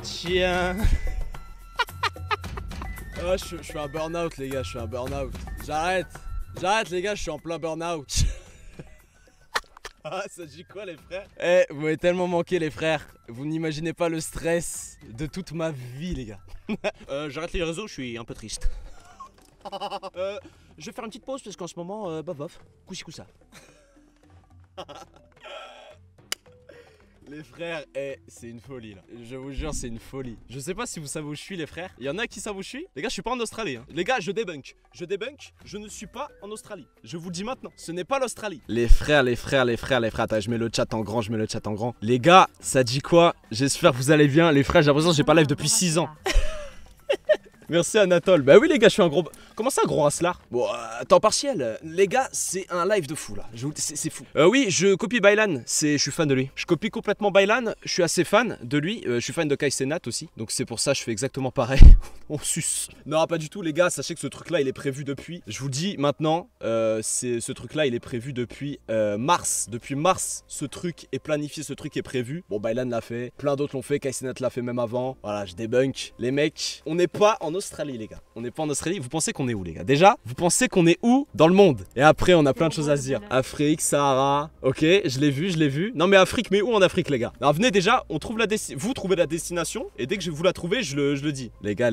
Tiens. Ah, je suis un burn-out les gars, je suis un burn-out. J'arrête les gars, je suis en plein burn-out. Ah, ça dit quoi les frères? Eh, vous m'avez tellement manqué les frères. Vous n'imaginez pas le stress de toute ma vie les gars. J'arrête les réseaux, je suis un peu triste. Je vais faire une petite pause parce qu'en ce moment, bof, coussi coussa. Les frères, c'est une folie là. Je vous jure, c'est une folie. Je sais pas si vous savez où je suis les frères. Il y en a qui savent où je suis. Les gars, je suis pas en Australie hein. Les gars, je débunk, je ne suis pas en Australie. Je vous le dis maintenant, ce n'est pas l'Australie. Les frères. Attends, je mets le chat en grand, Les gars, ça dit quoi? J'espère que vous allez bien. Les frères, j'ai l'impression que j'ai pas live depuis 6 ans. Merci Anatole. Bah oui les gars, je suis un gros... Comment ça gros racelard? Bon, temps partiel. Les gars, c'est un live de fou là. C'est fou. Oui, je copie Baylan. Je suis fan de lui. Je copie complètement Baylan. Je suis assez fan de lui. Je suis fan de Kai Cenat aussi. Donc c'est pour ça que je fais exactement pareil. On suce. Non, pas du tout les gars. Sachez que ce truc là, il est prévu depuis... Je vous dis maintenant, ce truc là, il est prévu depuis mars. Depuis mars, ce truc est planifié, ce truc est prévu. Bon, Baylan l'a fait. Plein d'autres l'ont fait. Kai Cenat l'a fait même avant. Voilà, je débunk. Les mecs, on n'est pas en Australie les gars, on n'est pas en Australie. Vous pensez qu'on est où les gars? Déjà, vous pensez qu'on est où dans le monde? Et après on a plein de choses à se dire. Afrique, Sahara, ok, je l'ai vu. Non mais Afrique, mais où en Afrique les gars? Alors venez déjà, on trouve vous trouvez la destination. Et dès que vous la trouvez, je le dis. Les gars,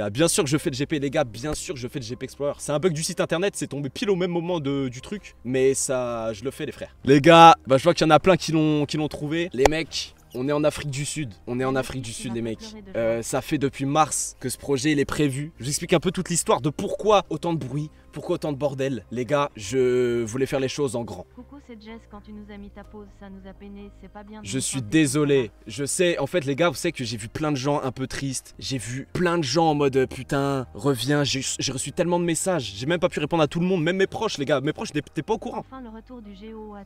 bien sûr que je fais le GP les gars, bien sûr que je fais le GP Explorer. C'est un bug du site internet, c'est tombé pile au même moment du truc. Mais ça, je le fais les frères. Les gars, bah je vois qu'il y en a plein qui l'ont trouvé. Les mecs, on est en Afrique du Sud, les mecs. Ça fait depuis mars que ce projet il est prévu. Je vous explique un peu toute l'histoire de pourquoi autant de bruit, pourquoi autant de bordel. Les gars, je voulais faire les choses en grand. Coucou, c'est Jess, quand tu nous as mis ta pause, ça nous a peiné, c'est pas bien. Je suis désolé, je sais, en fait les gars, vous savez que j'ai vu plein de gens un peu tristes. J'ai vu plein de gens en mode putain, reviens, j'ai reçu tellement de messages. J'ai même pas pu répondre à tout le monde, même mes proches les gars. Mes proches n'étaient pas au courant. Enfin le retour du GOAT.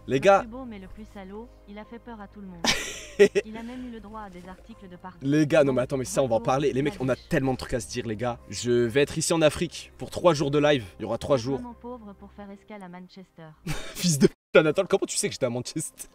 Les gars. Le plus beau mais le plus salaud, il a fait peur à tout le monde. Il a même eu le droit à des articles de partout. Les gars, non mais attends, mais ça on va en parler. Les mecs, on a tellement de trucs à se dire les gars. Je vais être ici en Afrique pour 3 jours de live. Il y aura 3 jours. Vraiment pauvre pour faire escale à Manchester. Fils de putain, Nathan, comment tu sais que j'étais à Manchester?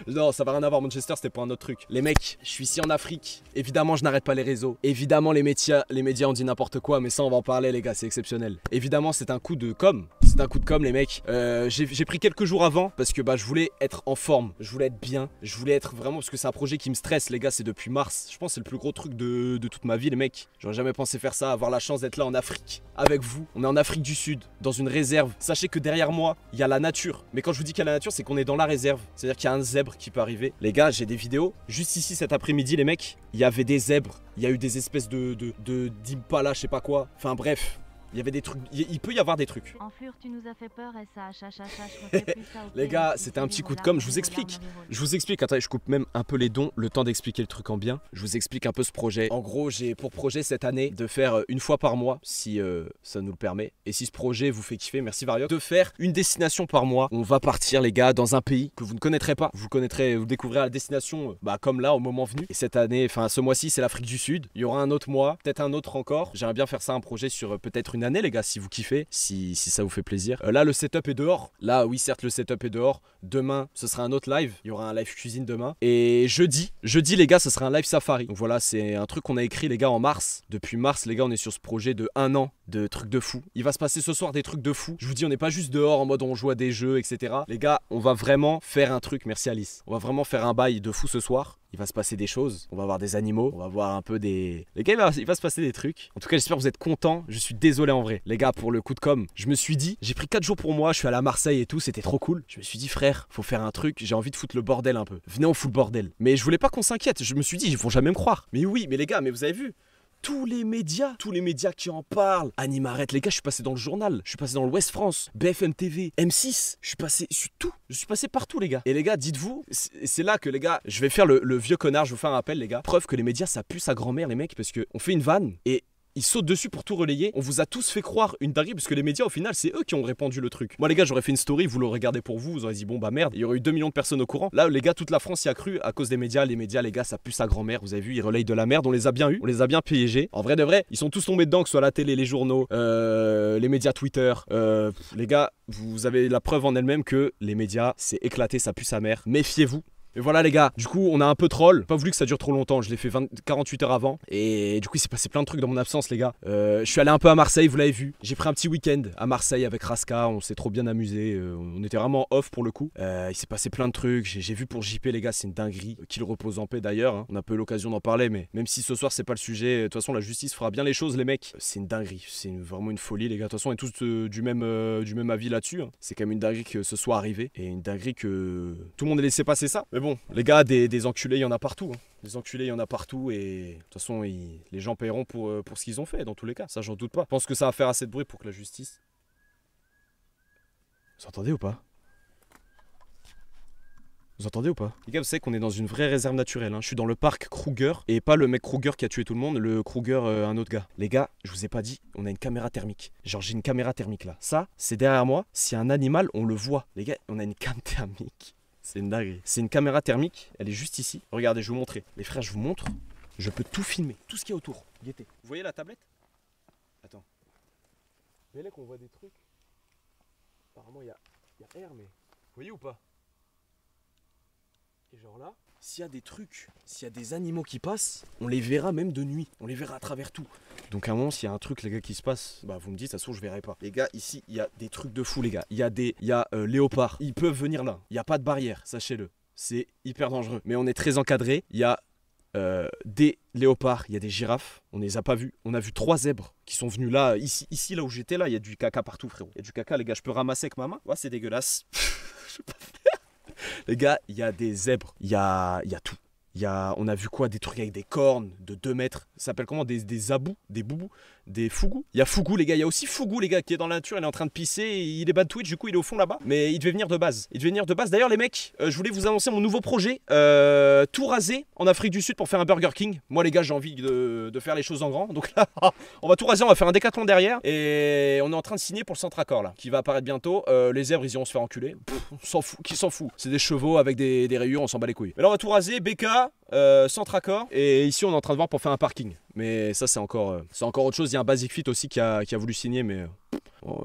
Non, ça va rien à voir, Manchester c'était pour un autre truc. Les mecs, je suis ici en Afrique. Évidemment, je n'arrête pas les réseaux. Évidemment, les médias ont dit n'importe quoi, mais ça on va en parler les gars, c'est exceptionnel. Évidemment, c'est un coup de com. C'est un coup de com les mecs. J'ai pris quelques jours avant parce que bah je voulais être en forme, je voulais être bien, je voulais être vraiment parce que c'est un projet qui me stresse les gars, c'est depuis mars. Je pense que c'est le plus gros truc de toute ma vie les mecs. J'aurais jamais pensé faire ça, avoir la chance d'être là en Afrique avec vous. On est en Afrique du Sud, dans une réserve. Sachez que derrière moi, il y a la nature. Mais quand je vous dis qu'il y a la nature, c'est qu'on est dans la réserve. C'est-à-dire qu'il y a un zèbre qui peut arriver. Les gars, j'ai des vidéos. Juste ici cet après-midi les mecs, il y avait des zèbres, il y a eu des espèces d'impala, je sais pas quoi. Enfin bref. Il y avait des trucs, il peut y avoir des trucs. Enflure, tu nous as fait peur, Les gars, c'était un petit coup de com', je vous explique, attendez, je coupe même un peu les dons, le temps d'expliquer le truc en bien. Je vous explique un peu ce projet. En gros, j'ai pour projet cette année de faire une fois par mois, si ça nous le permet. Et si ce projet vous fait kiffer, merci Variot, de faire une destination par mois. On va partir les gars dans un pays que vous ne connaîtrez pas. Vous découvrirez la destination comme là au moment venu. Et cette année, enfin ce mois-ci, c'est l'Afrique du Sud. Il y aura un autre mois, peut-être un autre encore. J'aimerais bien faire ça un projet sur peut-être une année les gars, si vous kiffez, si ça vous fait plaisir. Là le setup est dehors. Là oui certes le setup est dehors. Demain ce sera un autre live. Il y aura un live cuisine demain. Et jeudi les gars ce sera un live safari. Donc voilà c'est un truc qu'on a écrit les gars en mars. Depuis mars les gars on est sur ce projet de 1 an de trucs de fou. Il va se passer ce soir des trucs de fou. Je vous dis on n'est pas juste dehors en mode on joue à des jeux etc. Les gars on va vraiment faire un truc, merci Alice. On va vraiment faire un bail de fou ce soir. Il va se passer des choses, on va voir des animaux, on va voir un peu des... Les gars, il va se passer des trucs. En tout cas, j'espère que vous êtes contents. Je suis désolé en vrai. Les gars, pour le coup de com', je me suis dit, j'ai pris 4 jours pour moi, je suis allé à Marseille et tout, c'était trop cool. Je me suis dit, frère, faut faire un truc, j'ai envie de foutre le bordel un peu. Venez, on fout le bordel. Mais je voulais pas qu'on s'inquiète, je me suis dit, ils vont jamais me croire. Mais oui, mais les gars, mais vous avez vu tous les médias qui en parlent. Anime Arrête, les gars, je suis passé dans le journal, je suis passé dans l'Ouest France, BFM TV, M6, je suis passé sur tout, je suis passé partout les gars. Et les gars, dites-vous, c'est là que les gars, je vais faire le vieux connard, je vous fais un rappel les gars. Preuve que les médias ça pue sa grand-mère les mecs, parce que on fait une vanne et ils sautent dessus pour tout relayer. On vous a tous fait croire une dinguerie parce que les médias au final c'est eux qui ont répandu le truc. Moi les gars j'aurais fait une story, vous le regardez pour vous, vous aurez dit bon bah merde, il y aurait eu 2 millions de personnes au courant. Là les gars toute la France y a cru à cause des médias. Les médias les gars ça pue sa grand-mère, vous avez vu, ils relayent de la merde, on les a bien eu, on les a bien piégés. En vrai de vrai, ils sont tous tombés dedans, que ce soit la télé, les journaux, les médias Twitter. Les gars, vous avez la preuve en elle-même que les médias c'est éclaté, ça pue sa mère. Méfiez-vous. Et voilà les gars, du coup on a un peu troll, pas voulu que ça dure trop longtemps, je l'ai fait 48 heures avant. Et du coup il s'est passé plein de trucs dans mon absence les gars. Je suis allé un peu à Marseille, vous l'avez vu. J'ai pris un petit week-end à Marseille avec Raska, on s'est trop bien amusé, on était vraiment off pour le coup. Il s'est passé plein de trucs, j'ai vu pour JP les gars, c'est une dinguerie. Qu'il repose en paix d'ailleurs, hein. On a pas eu l'occasion d'en parler, mais même si ce soir c'est pas le sujet, de toute façon la justice fera bien les choses les mecs. C'est une dinguerie, c'est vraiment une folie les gars, de toute façon on est tous du même avis là-dessus, hein. C'est quand même une dinguerie que ce soit arrivé, et une dinguerie que tout le monde ait laissé passer ça. Mais bon, les gars, des enculés, il y en a partout. Hein. Des enculés, il y en a partout et de toute façon, les gens paieront pour ce qu'ils ont fait dans tous les cas. Ça, j'en doute pas. Je pense que ça va faire assez de bruit pour que la justice... Vous entendez ou pas? Vous entendez ou pas? Les gars, vous savez qu'on est dans une vraie réserve naturelle. Hein. Je suis dans le parc Kruger et pas le mec Kruger qui a tué tout le monde, le Kruger, un autre gars. Les gars, je vous ai pas dit, on a une caméra thermique. Genre, j'ai une caméra thermique là. Ça, c'est derrière moi. Si un animal, on le voit. Les gars, on a une cam thermique. C'est une dinguerie. C'est une caméra thermique, elle est juste ici. Regardez, je vais vous montrer. Les frères, je vous montre. Je peux tout filmer, tout ce qu'il y a autour. Guettez. Vous voyez la tablette? Attends. Vous voyez là qu'on voit des trucs? Apparemment, il y a R, mais... Vous voyez ou pas? Et genre là, s'il y a des trucs, s'il y a des animaux qui passent, on les verra même de nuit. On les verra à travers tout. Donc à un moment, s'il y a un truc, les gars, qui se passe, bah vous me dites, ça se trouve, je verrai pas. Les gars, ici, il y a des trucs de fou, les gars. Il y a léopards. Ils peuvent venir là. Il n'y a pas de barrière, sachez-le. C'est hyper dangereux. Mais on est très encadré. Il y a des léopards, il y a des girafes. On les a pas vus. On a vu 3 zèbres qui sont venus là, ici là où j'étais là. Il y a du caca partout, frérot. Il y a du caca, les gars. Je peux ramasser avec ma main. Ouais, c'est dégueulasse. Je peux pas faire. Les gars, il y a des zèbres. Il y a tout. On a vu quoi? Des trucs avec des cornes de 2 mètres. Ça s'appelle comment? Des abous, des boubous, des fougous. Il y a Fougou les gars, il y a aussi Fougou les gars qui est dans la nature, il est en train de pisser, il est bas de Twitch, du coup il est au fond là-bas. Mais il devait venir de base. D'ailleurs les mecs, je voulais vous annoncer mon nouveau projet. Tout raser en Afrique du Sud pour faire un Burger King. Moi les gars j'ai envie de faire les choses en grand. Donc là, on va tout raser, on va faire un décathlon derrière. Et on est en train de signer pour le centre accord là, qui va apparaître bientôt. Les zèbres ils iront se faire enculer. On s'en fout, qui s'en fout? C'est des chevaux avec des rayures, on s'en bat les couilles. Mais là on va tout raser, BK. Centre accord, et ici on est en train de voir pour faire un parking, mais ça c'est encore autre chose. Il y a un Basic Fit aussi qui a voulu signer, mais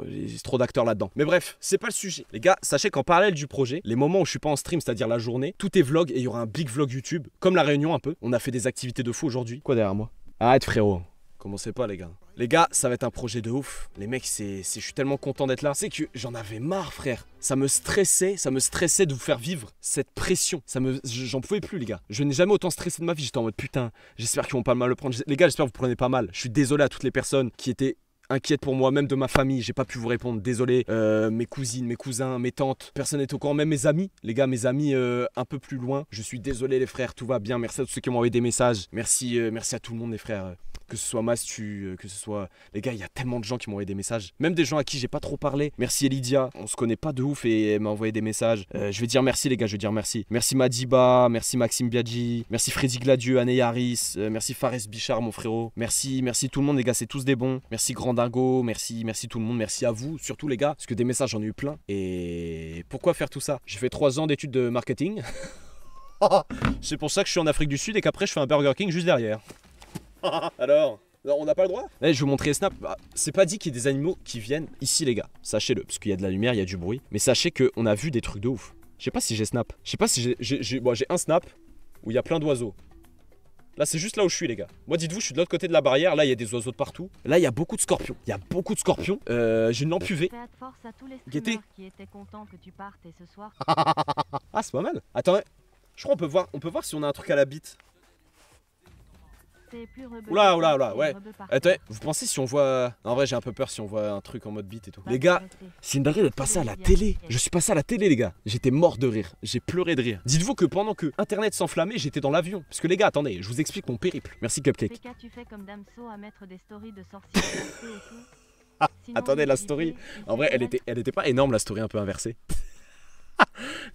il y a trop d'acteurs là-dedans. Mais bref, c'est pas le sujet les gars. Sachez qu'en parallèle du projet, les moments où je suis pas en stream, c'est-à-dire la journée, tout est vlog, et il y aura un big vlog YouTube comme la Réunion un peu. On a fait des activités de fou aujourd'hui. Quoi derrière moi? Arrête frérot, commencez pas les gars. Les gars, ça va être un projet de ouf. Les mecs, je suis tellement content d'être là. C'est que j'en avais marre, frère. Ça me stressait de vous faire vivre cette pression. J'en pouvais plus, les gars. Je n'ai jamais autant stressé de ma vie. J'étais en mode putain, j'espère qu'ils vont pas mal le prendre. Les gars, j'espère que vous prenez pas mal. Je suis désolé à toutes les personnes qui étaient inquiètes pour moi, même de ma famille. J'ai pas pu vous répondre. Désolé. Mes cousines, mes cousins, mes tantes. Personne n'est au courant. Même mes amis. Les gars, mes amis un peu plus loin. Je suis désolé, les frères. Tout va bien. Merci à tous ceux qui m'ont envoyé des messages. Merci à tout le monde, les frères. Que ce soit Mastu, que ce soit... Les gars, il y a tellement de gens qui m'ont envoyé des messages. Même des gens à qui j'ai pas trop parlé. Merci Elidia, on se connaît pas de ouf et elle m'a envoyé des messages. Je vais dire merci les gars, je vais dire merci. Merci Madiba, merci Maxime Biaggi, merci Freddy Gladieux, Anne Yaris, merci Fares Bichard mon frérot. Merci tout le monde les gars, c'est tous des bons. Merci Grand Dingo, merci tout le monde, merci à vous, surtout les gars, parce que des messages j'en ai eu plein. Et pourquoi faire tout ça? J'ai fait 3 ans d'études de marketing. C'est pour ça que je suis en Afrique du Sud et qu'après je fais un Burger King juste derrière. Alors, on n'a pas le droit? Je vais vous montrer les snaps. C'est pas dit qu'il y ait des animaux qui viennent ici les gars, sachez-le, parce qu'il y a de la lumière, il y a du bruit. Mais sachez qu'on a vu des trucs de ouf. Je sais pas si j'ai snap. Je sais pas si j'ai un snap où il y a plein d'oiseaux. Là c'est juste là où je suis les gars. Moi dites-vous, je suis de l'autre côté de la barrière. Là il y a des oiseaux de partout. Là il y a beaucoup de scorpions. J'ai une lampe UV. Guettez. Qui étaient contents que tu partes et ce soir. Ah c'est pas mal. Attends, je crois on peut voir si on a un truc à la bite. Oula, ouais. Attends, vous pensez si on voit... En vrai j'ai un peu peur si on voit un truc en mode beat et tout. Les gars, c'est une dinguerie d'être passé à la télé. Je suis passé à la télé les gars. J'étais mort de rire, j'ai pleuré de rire. Dites-vous que pendant que internet s'enflammait, j'étais dans l'avion. Parce que les gars, attendez, je vous explique mon périple. Merci Cupcake. PK, tu fais comme Damso à mettre des stories de sorciers inversés et tout. Attendez, la story, en vrai elle était pas énorme la story un peu inversée.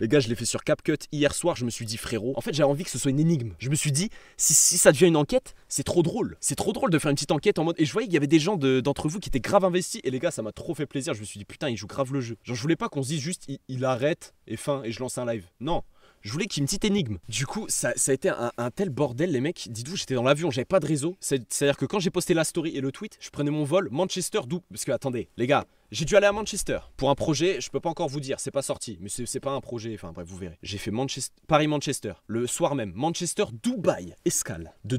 Les gars, je l'ai fait sur CapCut hier soir. Je me suis dit, frérot, en fait, j'avais envie que ce soit une énigme. Je me suis dit, si ça devient une enquête, c'est trop drôle. C'est trop drôle de faire une petite enquête en mode. Et je voyais qu'il y avait des gens d'entre vous qui étaient grave investis. Et les gars, ça m'a trop fait plaisir. Je me suis dit, putain, il joue grave le jeu. Genre, je voulais pas qu'on se dise juste, il arrête et fin, et je lance un live. Non. Je voulais qu'il y ait une petite énigme. Du coup, ça a été un tel bordel, les mecs. Dites-vous, j'étais dans l'avion, j'avais pas de réseau. C'est-à-dire que quand j'ai posté la story et le tweet, je prenais mon vol Manchester, d'où. Parce que, attendez, les gars, j'ai dû aller à Manchester pour un projet. Je peux pas encore vous dire, c'est pas sorti, mais c'est pas un projet. Enfin, bref, vous verrez. J'ai fait Paris-Manchester, le soir même. Manchester-Dubaï, escale. De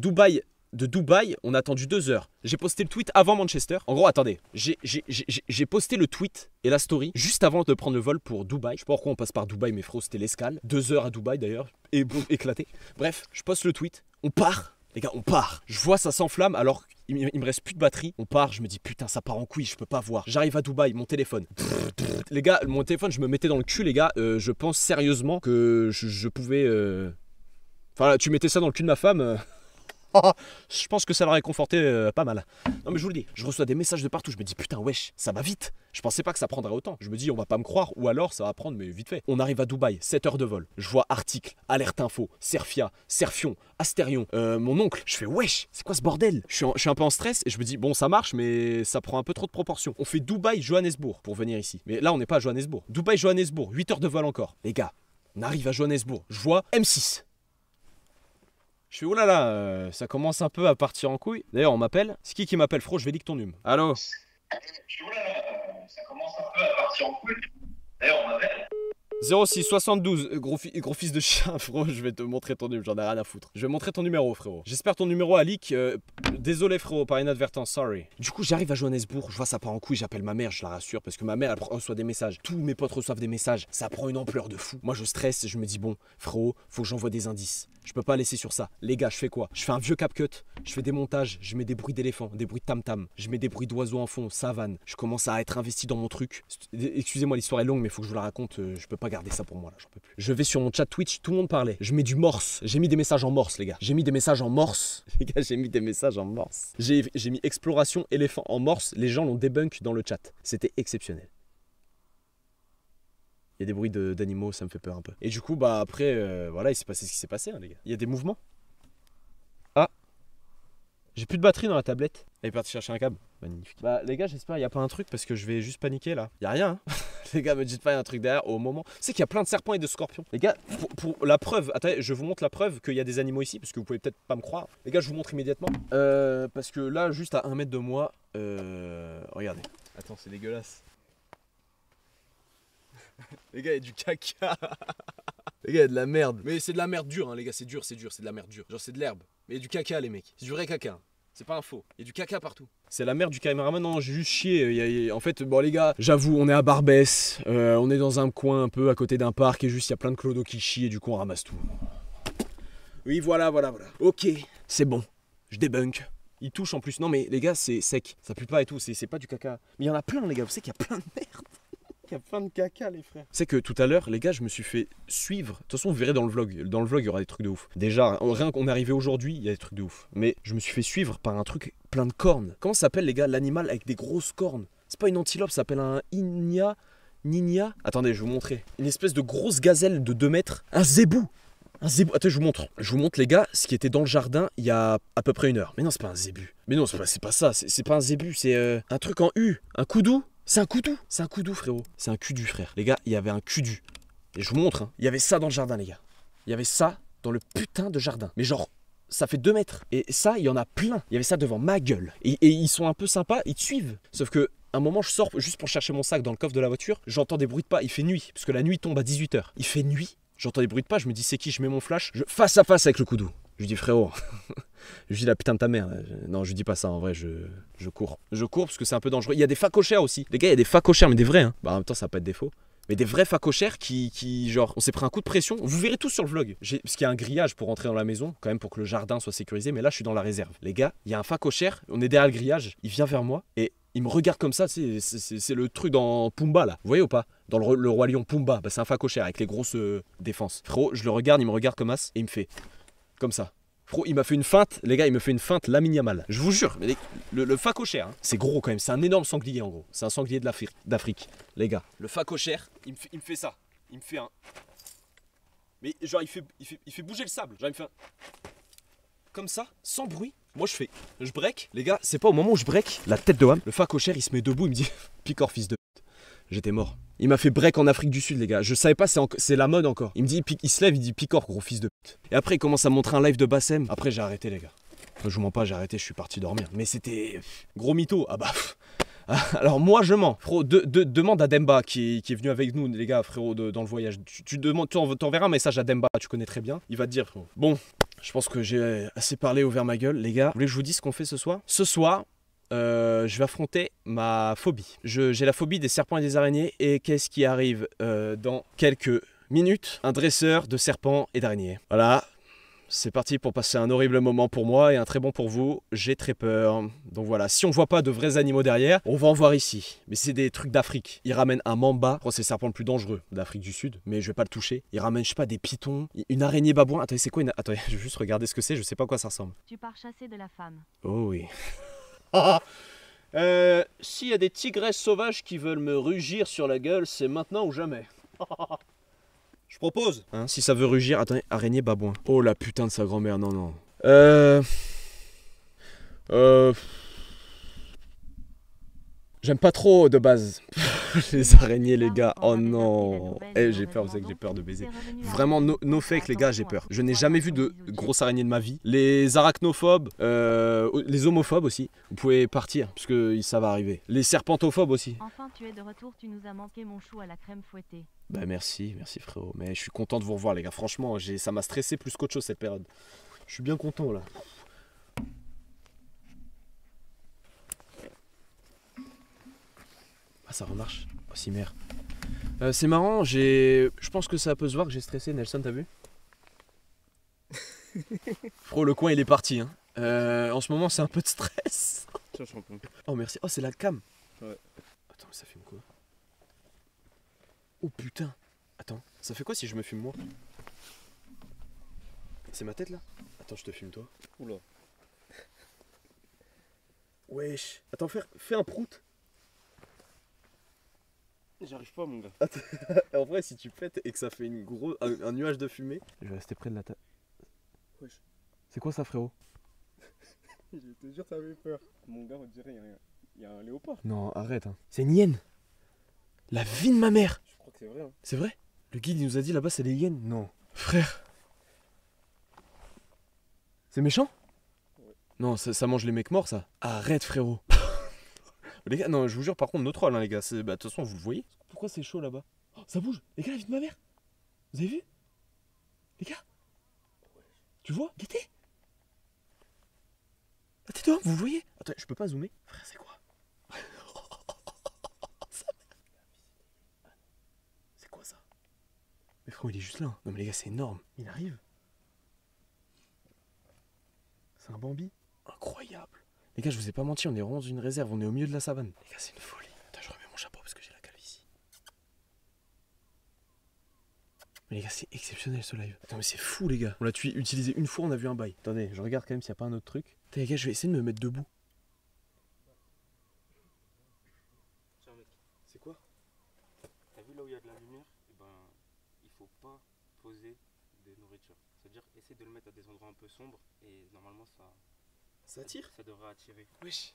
Dubaï, on a attendu 2 heures. J'ai posté le tweet avant Manchester. En gros, attendez, j'ai posté le tweet et la story juste avant de prendre le vol pour Dubaï. Je sais pas pourquoi on passe par Dubaï, mais frérot, c'était l'escale. 2 heures à Dubaï d'ailleurs, et bon, éclaté. Bref, je poste le tweet. On part, les gars, on part. Je vois ça s'enflamme alors il me reste plus de batterie. On part, je me dis putain, ça part en couille, je peux pas voir. J'arrive à Dubaï, mon téléphone. Les gars, mon téléphone, je me mettais dans le cul, les gars. Je pense sérieusement que je pouvais. Enfin, tu mettais ça dans le cul de ma femme. Je pense que ça l'aurait conforté pas mal. Non mais je vous le dis, je reçois des messages de partout. Je me dis putain wesh, ça va vite. Je pensais pas que ça prendrait autant. Je me dis on va pas me croire ou alors ça va prendre mais vite fait. On arrive à Dubaï, 7 heures de vol. Je vois article, alerte info, Serfia, Serfion, Astérion, mon oncle. Je fais wesh, c'est quoi ce bordel? Je suis un peu en stress et je me dis bon ça marche mais ça prend un peu trop de proportions. On fait Dubaï-Johannesburg pour venir ici. Mais là on n'est pas à Johannesburg. Dubaï-Johannesburg, 8 heures de vol encore. Les gars, on arrive à Johannesburg. Je vois M6. Je fais oulala, ça commence un peu à partir en couille. D'ailleurs, on m'appelle. C'est qui m'appelle, frérot? Je vais lick ton nume. Allô? Je fais oulala, ça commence un peu à partir en couille. D'ailleurs, on m'appelle. 06 72, gros fils de chien, frérot, je vais te montrer ton numéro, j'en ai rien à foutre. Je vais montrer ton numéro, frérot. J'espère ton numéro à leak. Désolé, frérot, par inadvertance, sorry. Du coup, j'arrive à Johannesburg, je vois ça part en couille, j'appelle ma mère, je la rassure, parce que ma mère, elle reçoit des messages. Tous mes potes reçoivent des messages, ça prend une ampleur de fou. Moi, je stresse, je me dis, bon, frérot, faut que j'envoie des indices. Je peux pas laisser sur ça. Les gars, je fais quoi? Je fais un vieux CapCut, je fais des montages, je mets des bruits d'éléphants, des bruits de tam-tam, je mets des bruits d'oiseaux en fond, savane. Je commence à être investi dans mon truc. Excusez-moi, l'histoire est longue, mais faut que je vous la raconte, je peux pas garder ça pour moi là, j'en peux plus. Je vais sur mon chat Twitch, tout le monde parlait. Je mets du morse, j'ai mis des messages en morse, les gars. J'ai mis des messages en morse. Les gars, j'ai mis des messages en morse. J'ai mis exploration éléphant en morse, les gens l'ont débunk dans le chat. C'était exceptionnel. Il y a des bruits d'animaux, ça me fait peur un peu. Et du coup, bah après, voilà, il s'est passé ce qui s'est passé, hein, les gars. Il y a des mouvements. Ah, j'ai plus de batterie dans la tablette. Elle est partie chercher un câble. Magnifique. Bah les gars, j'espère qu'il n'y a pas un truc parce que je vais juste paniquer là. Il y a rien. Hein. Les gars, me dites pas il y a un truc derrière au moment. C'est qu'il y a plein de serpents et de scorpions. Les gars, pour la preuve, attendez, je vous montre la preuve qu'il y a des animaux ici parce que vous pouvez peut-être pas me croire. Les gars, je vous montre immédiatement. Parce que là, juste à 1 mètre de moi, regardez. Attends, c'est dégueulasse. Les gars, il y a du caca. Les gars, il y a de la merde. Mais c'est de la merde dure, hein, les gars, c'est dur, c'est de la merde dure. Genre, c'est de l'herbe. Mais il y a du caca, les mecs. C'est du vrai caca. C'est pas un faux. Il y a du caca partout. C'est la merde du caméraman. Non, j'ai juste chié. En fait, bon, les gars, j'avoue, on est à Barbès. On est dans un coin un peu à côté d'un parc et juste, il y a plein de clodos qui chient et du coup, on ramasse tout. Oui, voilà. Ok, c'est bon. Je débunk. Il touche en plus. Non, mais les gars, c'est sec. Ça pue pas et tout. C'est pas du caca. Mais il y en a plein, les gars. Vous savez qu'il y a plein de merde. Il y a plein de caca les frères. C'est que tout à l'heure les gars je me suis fait suivre. De toute façon vous verrez dans le vlog. Dans le vlog il y aura des trucs de ouf. Déjà rien qu'on est arrivé aujourd'hui il y a des trucs de ouf. Mais je me suis fait suivre par un truc plein de cornes. Comment ça s'appelle les gars l'animal avec des grosses cornes? C'est pas une antilope, ça s'appelle un Nina. Attendez je vais vous montrer. Une espèce de grosse gazelle de 2 mètres. Un zébou. Attends je vous montre. Je vous montre les gars ce qui était dans le jardin il y a à peu près 1 heure. Mais non c'est pas un zébu. Mais non c'est pas ça. C'est pas un zébu. C'est un truc en U. Un koudou. C'est un koudou frérot. C'est un kudu frère. Les gars, il y avait un kudu. Et je vous montre, hein. Il y avait ça dans le jardin les gars. Il y avait ça dans le putain de jardin. Mais genre, ça fait 2 mètres. Et ça, il y en a plein. Il y avait ça devant ma gueule. Et ils sont un peu sympas, ils te suivent. Sauf que, un moment, je sors juste pour chercher mon sac dans le coffre de la voiture. J'entends des bruits de pas. Il fait nuit. Parce que la nuit tombe à 18h. Il fait nuit. J'entends des bruits de pas. Je me dis, c'est qui? Je mets mon flash. Face à face avec le koudou. Je lui dis, frérot. Je lui dis la putain de ta mère. Non, je lui dis pas ça en vrai, je cours. Je cours parce que c'est un peu dangereux. Il y a des facochères aussi. Les gars, il y a des facochères, mais des vrais. Hein. Bah, en même temps, ça va pas être des faux. Mais des vrais facochères qui genre, on s'est pris un coup de pression. Vous verrez tout sur le vlog. Parce qu'il y a un grillage pour rentrer dans la maison, quand même pour que le jardin soit sécurisé. Mais là, je suis dans la réserve. Les gars, il y a un facochère. On est derrière le grillage. Il vient vers moi et il me regarde comme ça. C'est le truc dans Pumba là. Vous voyez ou pas? Dans le Roi Lion Pumba. Bah, c'est un facochère avec les grosses défenses. Frérot, je le regarde, il me regarde comme as et il me fait comme ça. Frérot, il m'a fait une feinte, les gars, il me fait une feinte Lamine Yamal. Je vous jure, mais le facochère, hein, c'est gros quand même, c'est un énorme sanglier en gros. C'est un sanglier d'Afrique, les gars. Le facochère, il me fait ça. Il me fait un... Mais genre il fait bouger le sable. Genre il me fait comme ça, sans bruit. Moi je break. Les gars, c'est pas au moment où je break la tête de Wam. Le facochère il se met debout, il me dit Picor fils de pute. J'étais mort. Il m'a fait break en Afrique du Sud les gars. Je savais pas, c'est la mode encore. Il me dit, il se lève, il dit Picor gros fils de pute. Et après il commence à montrer un live de Bassem. Après j'ai arrêté les gars. Je vous mens pas, j'ai arrêté, je suis parti dormir. Mais c'était gros mytho. Ah bah alors moi je mens. Frérot, demande à Demba qui est venu avec nous les gars frérot dans le voyage. Tu t'enverras un message à Demba, tu connais très bien. Il va te dire frérot. Bon, je pense que j'ai assez parlé ouvert ma gueule les gars. Vous voulez que je vous dise ce qu'on fait ce soir? Ce soir, je vais affronter ma phobie. J'ai la phobie des serpents et des araignées. Et qu'est-ce qui arrive dans quelques minutes? Un dresseur de serpents et d'araignées. Voilà. C'est parti pour passer un horrible moment pour moi et un très bon pour vous. J'ai très peur. Donc voilà, si on voit pas de vrais animaux derrière, on va en voir ici. Mais c'est des trucs d'Afrique. Ils ramènent un mamba. Je crois que c'est le serpent le plus dangereux d'Afrique du Sud. Mais je vais pas le toucher. Ils ramènent, je sais pas, des pitons. Une araignée babouin. Attendez, c'est quoi une... Attendez, je vais juste regarder ce que c'est. Je sais pas à quoi ça ressemble. Tu pars chasser de la femme. Oh oui. S'il y a des tigresses sauvages qui veulent me rugir sur la gueule, c'est maintenant ou jamais. Je propose. Hein, si ça veut rugir, attendez, araignée babouin. Oh la putain de sa grand-mère, non, non. J'aime pas trop de base les araignées les gars, oh non. J'ai peur, vous savez que j'ai peur de baiser. Vraiment no fake les gars, j'ai peur. Je n'ai jamais vu de grosses araignées de ma vie. Les arachnophobes, les homophobes aussi, vous pouvez partir parce que ça va arriver. Les serpentophobes aussi. Enfin tu es de retour, tu nous as manqué mon chou à la crème fouettée. Bah merci frérot, mais je suis content de vous revoir les gars, franchement ça m'a stressé plus qu'autre chose cette période. Je suis bien content là. Ah ça remarche, oh si merde. C'est marrant, je pense que ça peut se voir que j'ai stressé, Nelson t'as vu? Frérot le coin il est parti hein. En ce moment c'est un peu de stress. Tiens champion. Oh merci, oh c'est la cam. Ouais. Attends mais ça fume quoi? Oh putain. Attends, ça fait quoi si je me fume moi? C'est ma tête là? Attends, je te fume toi. Oula. Wesh. Attends, fais un prout. J'arrive pas mon gars. En vrai, si tu pètes et que ça fait un nuage de fumée. Je vais rester près de la table. Wesh. C'est quoi ça, frérot? Je te jure, ça avait peur. Mon gars, on dirait il y a un léopard. Non, arrête. Hein. C'est une hyène. La vie de ma mère. Je crois que c'est vrai. Hein. C'est vrai? Le guide il nous a dit là-bas c'est des hyènes. Non. Frère. C'est méchant? Ouais. Non, ça mange les mecs morts ça. Arrête frérot. Les gars, non, je vous jure par contre, nos trolls hein, les gars. De toute façon, vous le voyez. Pourquoi c'est chaud là-bas? Oh, ça bouge. Les gars, la vie de ma mère. Vous avez vu? Les gars? Tu vois? Guettez. La tête dehors, vous le voyez? Attends, je peux pas zoomer. Frère, c'est quoi? C'est quoi ça? Mais frérot, il est juste là. Non mais les gars, c'est énorme. Il arrive. C'est un Bambi. Incroyable. Les gars, je vous ai pas menti, on est vraiment dans une réserve, on est au milieu de la savane. Les gars, c'est une folie. Attends, je remets mon chapeau parce que j'ai la calvitie. Mais les gars, c'est exceptionnel ce live. Attends, mais c'est fou les gars. On l'a utilisé une fois, on a vu un bail. Attendez, je regarde quand même s'il n'y a pas un autre truc. Attends, les gars, je vais essayer de me mettre debout. Tiens mec, C'est quoi? t'as vu là où il y a de la lumière? Et ben, il faut pas poser des nourritures. C'est-à-dire, essayer de le mettre à des endroits un peu sombres et normalement Ça attire? ça devrait attirer. Wesh.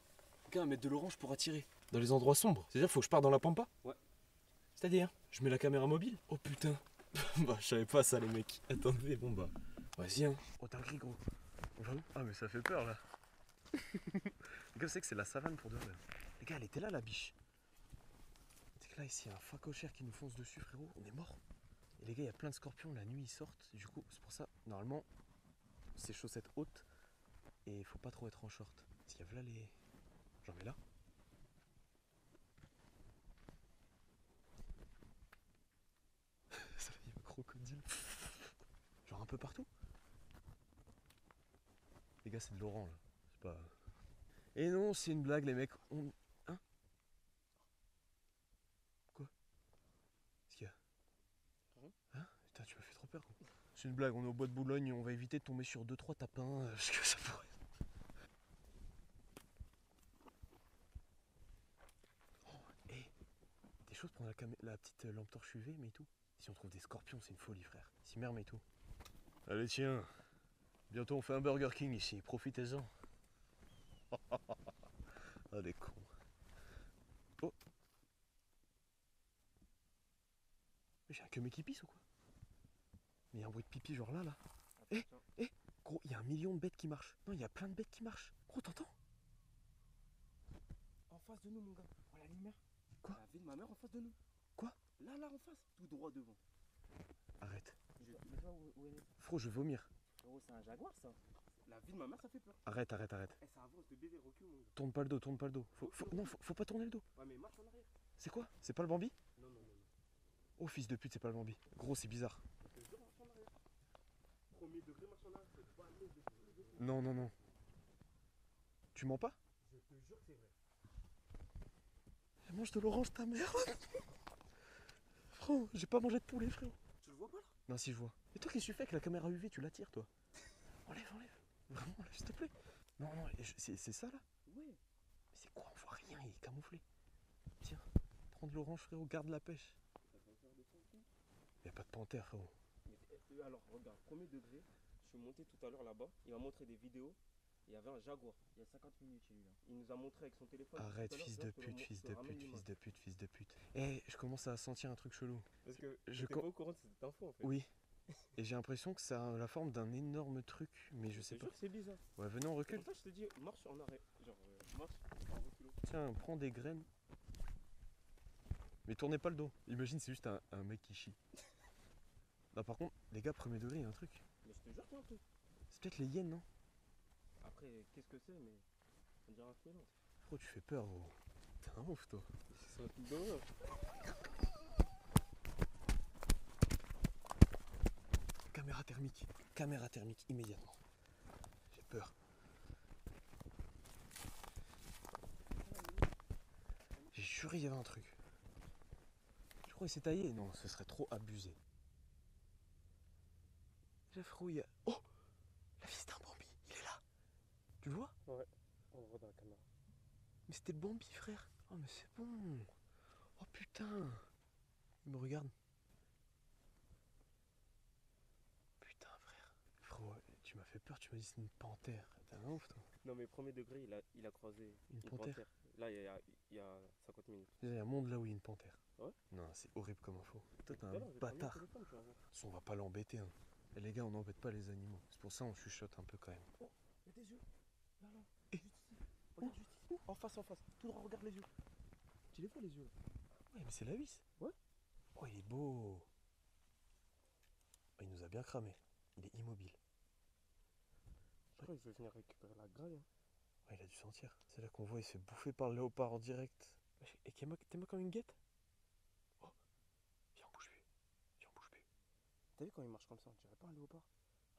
Gars, mettre de l'orange pour attirer. Dans les endroits sombres. C'est-à-dire, faut que je parte dans la pampa? Ouais. C'est-à-dire, je mets la caméra mobile? Oh putain. Bah, je savais pas ça, les mecs. Attendez, bon bah. Vas-y, hein. Oh, t'as gris, gros. On va où? Ah, mais ça fait peur là. Les gars, vous savez que c'est la savane pour de vrai. Les gars, elle était là, la biche. C'est que là, ici, il y a un facochère qui nous fonce dessus, frérot. On est mort. Et les gars, il y a plein de scorpions. La nuit, ils sortent. Du coup, c'est pour ça, normalement, c'est chaussettes hautes. Et il faut pas trop être en short. Parce qu'il y a là les. J'en mets là. Ça fait un crocodile. Genre un peu partout. Les gars, c'est de l'orange. C'est pas. Et non, c'est une blague, les mecs. Hein? Quoi? Qu'est-ce qu'il y a? Hein? Putain, tu m'as fait trop peur, gros. C'est une blague, on est au bois de Boulogne, on va éviter de tomber sur 2-3 tapins. Parce que ça pourrait. Des choses pour la petite lampe torche UV, mais tout. Si on trouve des scorpions, c'est une folie, frère. Petit merme et tout. Allez tiens, bientôt on fait un Burger King ici, profitez-en. Ah des cons. Oh. J'ai un que mec qui pisse ou quoi? Mais il y a un bruit de pipi genre là. Eh, gros, il y a 1 million de bêtes qui marchent. Non, il y a plein de bêtes qui marchent. Gros, t'entends? En face de nous, mon gars. Oh, la lumière. Quoi? La vie de ma mère en face de nous. Quoi? Là, en face. Tout droit devant. Arrête. Je sais pas où elle est. Frérot, je vais vomir. Frérot, c'est un jaguar, ça. La vie de ma mère, ça fait peur. Arrête. Eh, ça avance de bébé, recule, mon gars. Tourne pas le dos. Non, faut pas tourner le dos. Ouais, mais marche en arrière. C'est quoi? C'est pas le Bambi? Non. Oh, fils de pute, c'est pas le Bambi. Gros, c'est bizarre. Je te jure, marche en arrière. Premier degré, marche en arrière. C'est pas aller de tous les deux. Non. Tu mens pas? Je te jure que c'est vrai. Elle mange de l'orange, ta mère. Frérot, j'ai pas mangé de poulet, frérot. Tu le vois pas là? Non, si je vois. Et toi, qu'est-ce que tu fais avec la caméra UV? Tu la tires, toi? Enlève. Vraiment, enlève, s'il te plaît. Non, c'est ça là? Ouais. Mais c'est quoi? On voit rien, il est camouflé. Tiens, prends de l'orange, frérot, garde la pêche. Ça va faire de son coup. Y'a pas de panthère, frérot. Mais, alors, regarde, premier degré. Je suis monté tout à l'heure là-bas. Il m'a montré des vidéos. Il y avait un jaguar. Il y a 50 minutes, il est là. Il nous a montré avec son téléphone. Arrête, tout à l'heure, fils viens, de je te le pute, montre, fils je te de ramène pute, l'image. fils de pute. Eh, je commence à sentir un truc chelou. Parce que Je j'étais com- pas au courant de cette info en fait. Oui. Et j'ai l'impression que ça a la forme d'un énorme truc, mais je sais Je te pas. jure que c'est bizarre. Ouais, venez, on C'est recule. pour ça que je te dis, marche en arrêt. Genre, marche en reculant. Tiens, prends des graines. Mais tournez pas le dos. Imagine, c'est juste un mec qui chie. Non, par contre, les gars, premier degré, il y a un truc. Mais je te jure qu'il y a un truc. C'est peut-être les hyènes, non? Après, qu'est-ce que c'est, mais on dirait un félin. Frérot, tu fais peur, gros. T'es un ouf, toi. C'est un truc d'horreur. Caméra thermique, immédiatement. J'ai peur. J'ai juré il y avait un truc. Je crois qu'il s'est taillé. Non, ce serait trop abusé. Déjà, frérot, il y a... Oh! La fille d'un Bambi, il est là. Tu le vois? Ouais, on le voit dans la caméra. Mais c'était le Bambi, frère. Oh, mais c'est bon. Oh, putain. Il me regarde. Putain, frère. Frérot, tu m'as fait peur. Tu m'as dit c'est une panthère. T'es un ouf, toi. Non, mais premier degré, il a croisé Une panthère. Là, il y a 50 minutes. Il y a un monde là où il y a une panthère. Ouais. Non, c'est horrible comme info. Toi, t'es Tout à un l'heure, j'ai pris mon bâtard. téléphone, tu vas voir. De toute façon, on va pas l'embêter. Hein. Et les gars, on n'embête pas les animaux. C'est pour ça on chuchote un peu quand même. Oh, il y a des yeux. Là, Eh. juste ici. Regarde juste ici. En face. Tout droit, regarde les yeux. Tu les vois les yeux là? Ouais, mais c'est la vis. Ouais. Oh, il est beau. Oh, il nous a bien cramé. Il est immobile. Je crois qu'il veut venir récupérer la graille. Hein. Ouais, il a dû sentir. C'est là qu'on voit, il se fait bouffer par le léopard en direct. Et t'es moi comme une guette? Oh, viens, on bouge plus. T'as vu quand il marche comme ça, on dirait pas un léopard?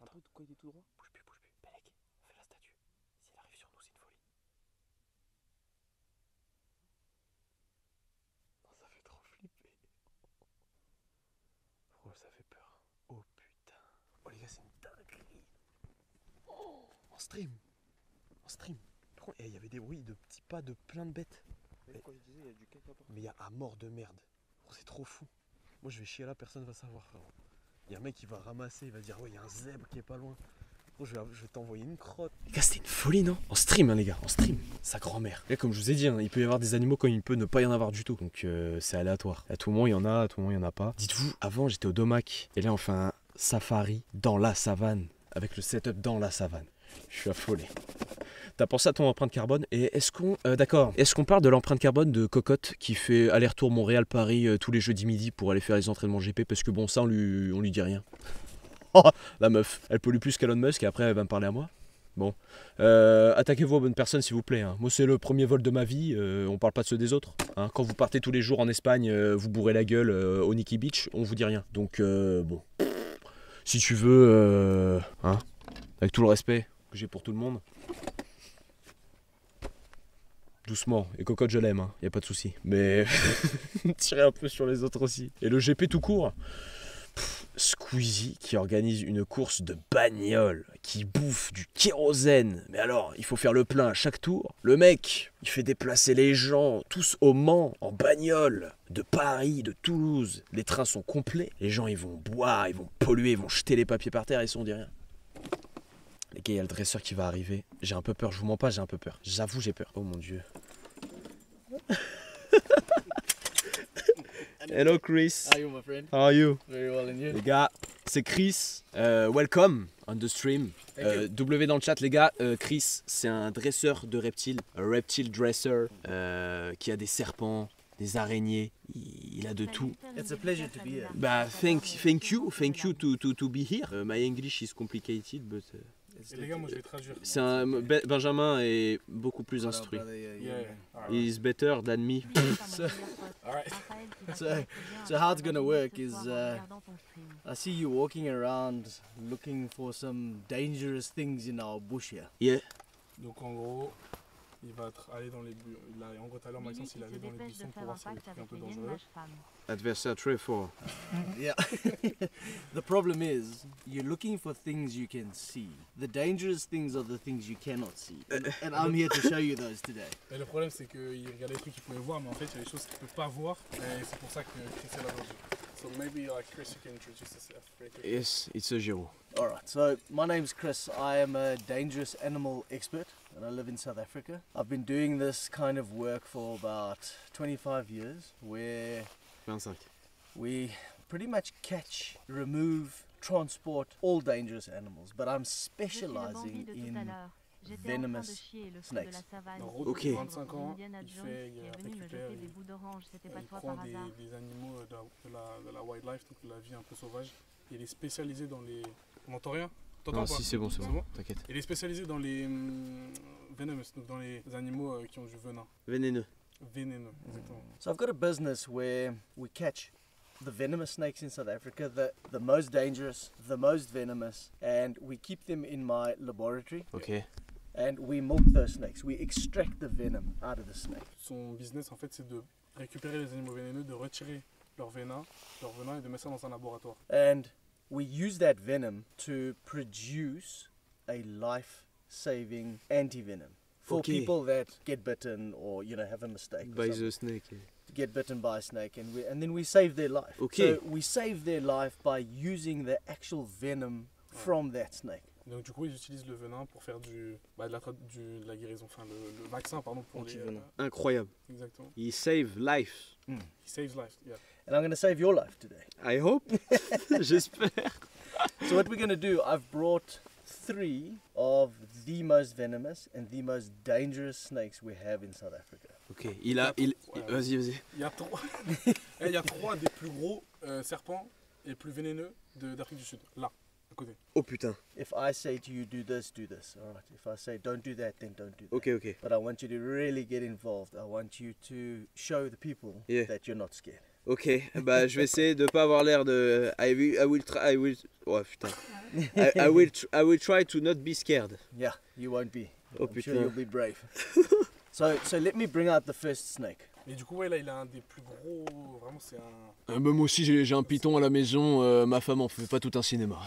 Un peu quand il est tout droit. Bouge plus. Belek, fais la statue. S'il arrive sur nous, c'est une folie. Non, ça fait trop flipper. Oh, ça fait peur. Oh putain. Oh les gars, c'est une dinguerie. Oh, en stream. Par contre, il y avait des bruits de petits pas de plein de bêtes. Même quand je disais, il y a du caca partout. Mais il y a à mort de merde. Oh, c'est trop fou. Moi, je vais chier là, personne va savoir, frérot. Il y a un mec qui va ramasser, il va dire ouais, il y a un zèbre qui est pas loin. Oh, je vais t'envoyer une crotte. Les gars, c'était une folie, non? En stream, hein, les gars, en stream. Sa grand-mère. Et comme je vous ai dit, hein, il peut y avoir des animaux comme il peut ne pas y en avoir du tout. Donc c'est aléatoire. À tout moment, il y en a, à tout moment, il y en a pas. Dites-vous, avant, j'étais au Domac. Et là, on fait un safari dans la savane. Avec le setup dans la savane. Je suis affolé. T'as pensé à ton empreinte carbone? Et est-ce qu'on est-ce qu'on parle de l'empreinte carbone de Cocotte qui fait aller-retour Montréal-Paris tous les jeudis midi pour aller faire les entraînements GP? Parce que bon, ça on lui dit rien. Oh, la meuf, elle pollue plus qu'Elon Musk et après elle va me parler à moi. Bon, attaquez-vous aux bonnes personnes s'il vous plaît. Hein. Moi c'est le premier vol de ma vie, on parle pas de ceux des autres. Hein. Quand vous partez tous les jours en Espagne, vous bourrez la gueule au Nikki Beach, on vous dit rien. Donc bon, si tu veux, hein, avec tout le respect que j'ai pour tout le monde. Doucement, et Cocotte je l'aime, hein, y a pas de souci. Mais tirer un peu sur les autres aussi. Et le GP tout court, Squeezie qui organise une course de bagnole, qui bouffe du kérosène. Mais alors, il faut faire le plein à chaque tour. Le mec, il fait déplacer les gens, tous au Mans, en bagnole, de Paris, de Toulouse. Les trains sont complets. Les gens, ils vont boire, ils vont polluer, ils vont jeter les papiers par terre et on dit rien. Les gars, il y a le dresseur qui va arriver. J'ai un peu peur, je vous mens pas, j'ai un peu peur. J'avoue, j'ai peur. Oh mon Dieu. Hello Chris. How are you, my friend? How are you? Very well, and you? Les gars, c'est Chris. Welcome on the stream. W dans le chat, les gars. Chris, c'est un dresseur de reptiles. Un reptile dresser qui a des serpents, des araignées. Il a de tout. It's a pleasure to be here. Bah, thank you to be here. My English is complicated, but. It's Et les gars, moi je vais traduire. C'est un Benjamin est beaucoup plus instruit. Yeah. He is better than me. Alright. So how it's gonna work is I see you walking around looking for some dangerous things in our bush here. Yeah. Donc en gros, il va aller dans les buissons. En gros, tout à l'heure, Maxence, il allait dans les buissons pour voir s'il y avait des trucs un peu dangereux. Adversaire très fort. Yeah. The problem is you're looking for things you can see. The dangerous things are the things you cannot see. And I'm here to show you those today. Et le problème, c'est qu'il regardait les trucs qu'il pouvait voir, mais en fait, il y a des choses qu'il ne peut pas voir. Et c'est pour ça que Chris est là aujourd'hui. So maybe like Chris, you can introduce yourself very quickly. Yes, it's a Giro. Alright, so my name's Chris. I am a dangerous animal expert and I live in South Africa. I've been doing this kind of work for about 25 years where 25. we pretty much catch, remove, transport all dangerous animals, but I'm specializing in venomous snakes. En gros, Ok. depuis 25 ans, il récupère, il prend des animaux de la wildlife, donc de la vie un peu sauvage. Il est spécialisé dans les... On n'entend rien? T'entends Non, pas? si c'est bon, t'inquiète. Il est spécialisé dans les venomous, donc dans les animaux qui ont du venin. Vénéneux. Vénéneux, exactement. So I've got a business where we catch the venomous snakes in South Africa, the most dangerous, the most venomous, and we keep them in my laboratory. Ok. And we milk those snakes. We extract the venom out of the snake. Son business, en fait, c'est de récupérer les animaux vénéneux, de retirer leur venin et de mettre ça dans un laboratoire. And we use that venom to produce a life-saving anti-venom for Okay. people that get bitten or have a mistake. or By something. the snake. Get bitten by a snake, and then we save their life. Okay. So we save their life by using the actual venom from that snake. Donc du coup, ils utilisent le venin pour faire de la guérison, enfin le vaccin, pardon, pour les... Incroyable. Exactement. He save life. He saves life, yeah. And I'm going to save your life today. I hope. J'espère. So what we're going to do, I've brought 3 of the most venomous and the most dangerous snakes we have in South Africa. Ok. Vas-y. Il y a 3 il y a 3 des plus gros serpents et plus vénéneux d'Afrique du Sud, là, à côté. Oh putain. If I say to you, do this, all right? If I say, don't do that, then don't do that. Ok. But I want you to really get involved. I want you to show the people Yeah. that you're not scared. Ok. Bah, je vais essayer de pas avoir l'air de. I will try. Oh putain. I will try to not be scared. Yeah, you won't be. Oh I'm sure putain. you'll be brave. So let me bring out the first snake. Et du coup, ouais, là, il a un des plus gros... Vraiment, c'est un... Bah, moi aussi j'ai un python à la maison, ma femme en fait pas tout un cinéma.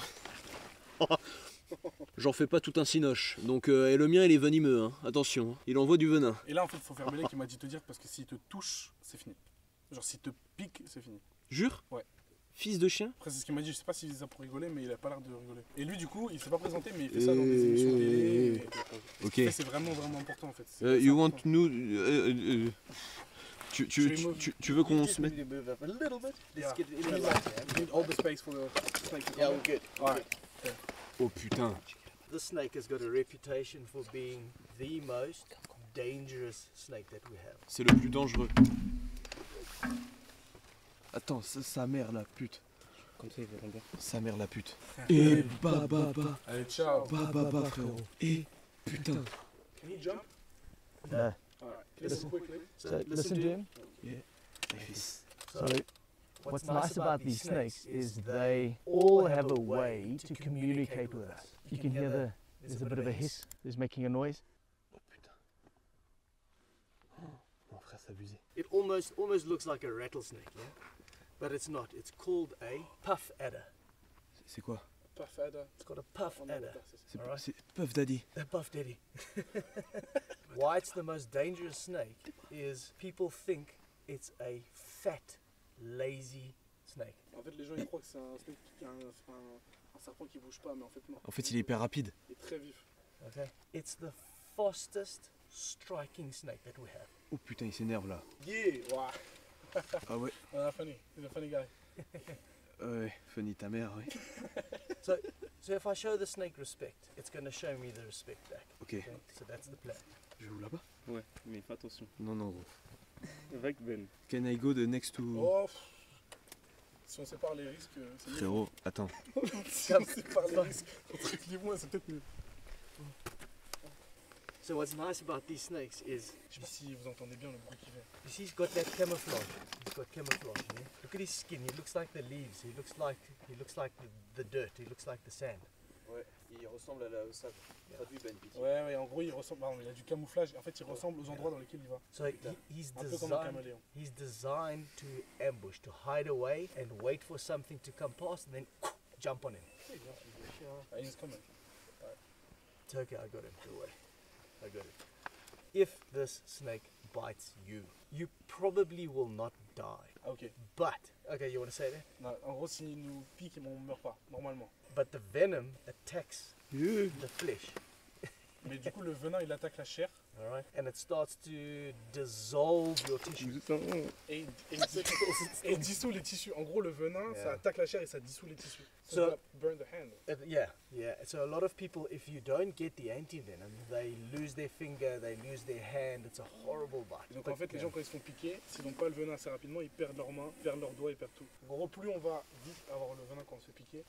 J'en fais pas tout un cinoche, donc et le mien il est venimeux, hein. Attention, hein. Il envoie du venin. Et là, en fait, il faut faire Bélé qui m'a dit de te dire, parce que s'il te touche, c'est fini. Genre, s'il te pique, c'est fini. Jure? Ouais. Fils de chien? Après, c'est ce qu'il m'a dit, je sais pas s'il faisait ça pour rigoler, mais il a pas l'air de rigoler. Et lui, du coup, il s'est pas présenté, mais il fait ça dans des émissions télé. Et... Ok. C'est vraiment important, en fait. C'est You want important. nous... Tu veux qu'on se mette... Need to move up a little bit. Let's Yeah. get it in the light. You need all the space for the snake to Yeah, come we're good. Alright. Oh putain. This snake has got a reputation for being the most dangerous snake that we have. C'est le plus dangereux. Attends, sa mère la pute. Comme ça, il verra bien. Sa mère la pute. Et bah. Allez, ciao. Bah frérot. Et putain. Can he jump? No. Alright. Listen quickly. So listen to him. So what's nice about these snakes is they all have a way to communicate with us. You can hear there's a bit of a hiss. There's making a noise. Oh putain. Mon frère s'est abusé. It almost looks like a rattlesnake, yeah? But it's not. It's called a puff adder. C'est quoi? Puff adder. It's got a puff En adder. Angleterre, c'est ça. Alright. C'est Puff Daddy. A puff daddy. Why it's the most dangerous snake is people think it's a fat, lazy snake. En fait, les gens ils croient que c'est un snake, un serpent qui bouge pas, mais en fait non. En fait, il est hyper rapide. Il est très vif. Okay? It's the fastest striking snake that we have. Oh putain, il s'énerve là. Yeah! Wow. Ah ouais. Funny. He's a funny guy. Ouais, funny ta mère, oui. So if I show the snake respect, it's going to show me the respect back. Ok. Okay? So that's the plan. Je vais où là-bas? Ouais, mais fais attention. Non, non, gros. Avec Ben. Can I go the next to... Oh, si on sépare les risques, c'est mieux. Frérot, attends. Si on sépare les risques entre lui et moi, c'est peut-être mieux. So what's nice about these snakes is, Je sais pas si vous entendez bien le bruit qu'il fait. you see, he's got that camouflage. He's got camouflage. Yeah? Look at his skin. He looks like the leaves. He looks like the dirt. He looks like the sand. Ouais, il ressemble à la... Ça traduit Ben Pity. Ouais, en gros, il ressemble. Il a du camouflage. En fait, il ressemble aux endroits dans lesquels il va. So he's Un peu comme un designed. caméléon. He's designed to ambush, to hide away and wait for something to come past and then jump on him. Ah, he's coming. It's okay, I got him. Don't worry. I got it. If this snake bites you, you probably will not die. Ah, ok. But, okay, you want to say that? Non, en gros, s'il nous pique, on meurt pas, normalement. But the venom attacks the flesh. Mais du coup, le venin, il attaque la chair. Alright? And it starts to dissolve your tissue. Et dissout les tissus. En gros, le venin, Yeah. ça attaque la chair et ça dissout les tissus. So- So, burn the hand. Yeah. So a lot of people, if you don't get the anti-venom, they lose their finger, they lose their hand. It's a horrible bite. Et donc en fait, les gens, quand ils se font piquer, s'ils n'ont pas le venin assez rapidement, ils perdent leurs mains, perdent leurs doigts, ils perdent tout. En gros, plus on va vite avoir le venin quand on se fait piquer,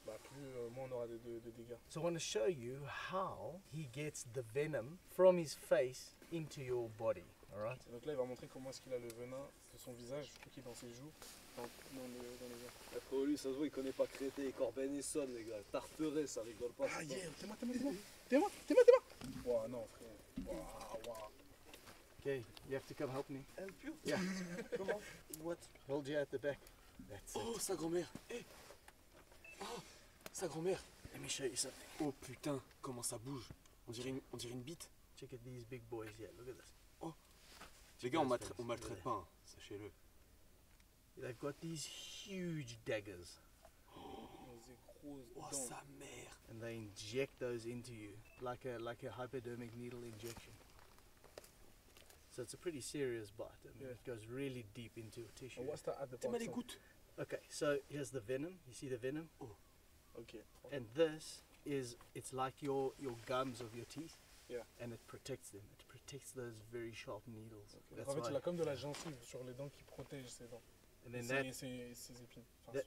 bah, plus moins on aura de dégâts. So I want to show you how he gets the venom from his face into your body. Alright? Et donc là, il va montrer comment est-ce qu'il a le venin de son visage. Je crois qu'il est dans ses joues, dans les yeux. Après lui, ça se voit, il connaît pas Crété, Corben et Son, les gars. Tarteret, ça rigole pas. Ah, c'est yeah, pas- t'es-moi. Ouah, non, frère. Ouah. Okay, you have to come help me. Help you? Yeah. Comment? What? Hold you at the back. That's it. Oh, sa grand-mère. Eh. Oh, sa grand-mère. Let me show you something. Oh putain, comment ça bouge. On dirait une bite. Check out these big boys here. Look at this. Les gars, on maltraite pas, hein, sachez-le. They've got these huge daggers, Des grosses Oh, dents. sa mère. and they inject those into you like a hypodermic needle injection. So it's a pretty serious bite. I mean, Yeah. It goes really deep into your tissue. On voit ça at the T'es mal bottom. écoute. Okay, so here's the venom. You see the venom? Ok. And this it's like your gums of your teeth. Yeah. And it protects them. It protects those very sharp needles. Donc That's en fait, why. il a comme de la gencive sur les dents qui protège ses dents. And then Ses épines. Enfin,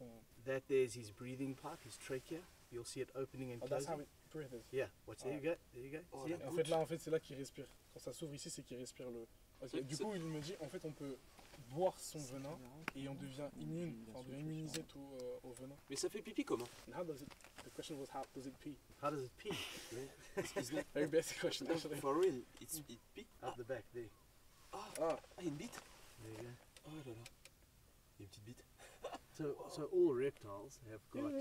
that there's his breathing pipe, his trachea. You'll see it opening and Oh, that's closing. how it breathes. Yeah, watch, there you go, there you go. Oh, See la it? Et en fait, là, c'est là qu'il respire. Quand ça s'ouvre ici, c'est qu'il respire le. Ok, C'est- du c'est- coup, il me dit, en fait, on peut boire son venin et on devient immune, enfin, on devient immunisé tout au venin. Mais ça fait pipi comment? And how does it? The question was how does it pee? How does it pee? It's not Very basic question actually. for real. It pee. Out the back, there. Ah, Ah, une bite. There you go. Oh là là. Il y a une petite bite. So all reptiles have got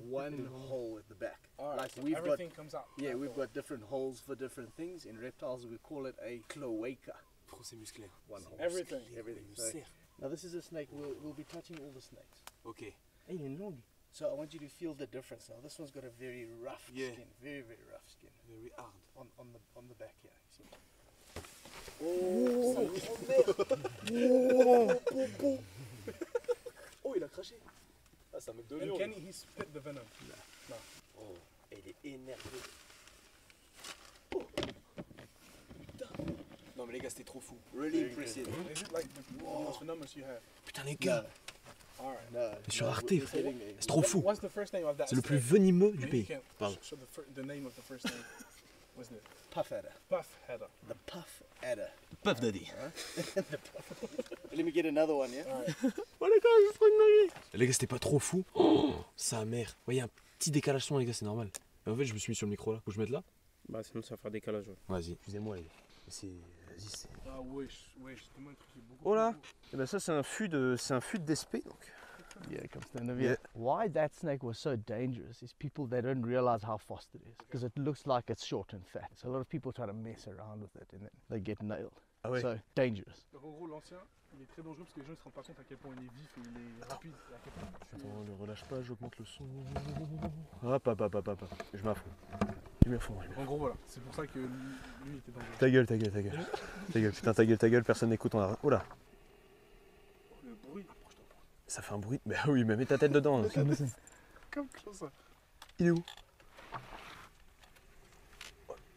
one hole at the back. alright. Like So we've got, everything comes out. yeah, we've got different holes for different things. In reptiles, we call it a cloaca. Trop c'est musclé. One hole. Everything. Everything. Il So, me serre. now this is a snake. We'll be touching all the snakes. Ok. Hey, you're long. So I want you to feel the difference. Now this one's got a very rough Yeah. skin, very rough skin Very hard. on the back here. You see? Oh, il a craché. Ah, c'est un mec de And lion. can he spit the venom? Oh, il est énervé. Non mais les gars, c'était trop fou. Really Very impressive. Is it like the most venomous you have? Putain les gars, Alright. No. Sur no, Arte, we're frère. getting there. c'est trop fou. What's the first name of that? C'est le plus snake? venimeux du Maybe you pays. can Pardon. show the name of the first name. What's it? Puff adder. Puff header. The puff adder. Puff Daddy. Let me get another one, yeah? Alright. Oh les gars, je suis trop dingue. Les gars, c'était pas trop fou. Oh, sa mère. Ouais, y a un petit décalage son les gars, c'est normal. Et en fait, je me suis mis sur le micro là. Faut que je mette là? Bah sinon ça va faire décalage. Ouais. Vas-y. Excusez-moi les gars. C'est... Vas-y, c'est... Ah wesh, dis-moi un truc qui est beaucoup Oh là. plus beau. Eh ben ça c'est un fût d'espé donc. Yeah, come stand over here. Why that snake was so dangerous is people, they don't realize how fast it is. Because it looks like it's short and fat. So a lot of people try to mess around with it and then they get nailed. Ah ouais. So, dangerous. Donc en gros, l'ancien, il est très dangereux parce que les gens ne se rendent pas compte à quel point il est vif et il est rapide. À quel point Attends, ne relâche pas, j'augmente le son. Hop, hop, hop, hop, hop. Je m'affronte. Je m'affronte. En gros, voilà, c'est pour ça que lui était dangereux. Ta gueule, ta gueule, ta gueule. Ta gueule, putain, ta gueule, personne n'écoute. On a... Oh là, Le bruit, ça fait un bruit. Mais oui, mais mets ta tête dedans. Hein. comme ça. Il est où?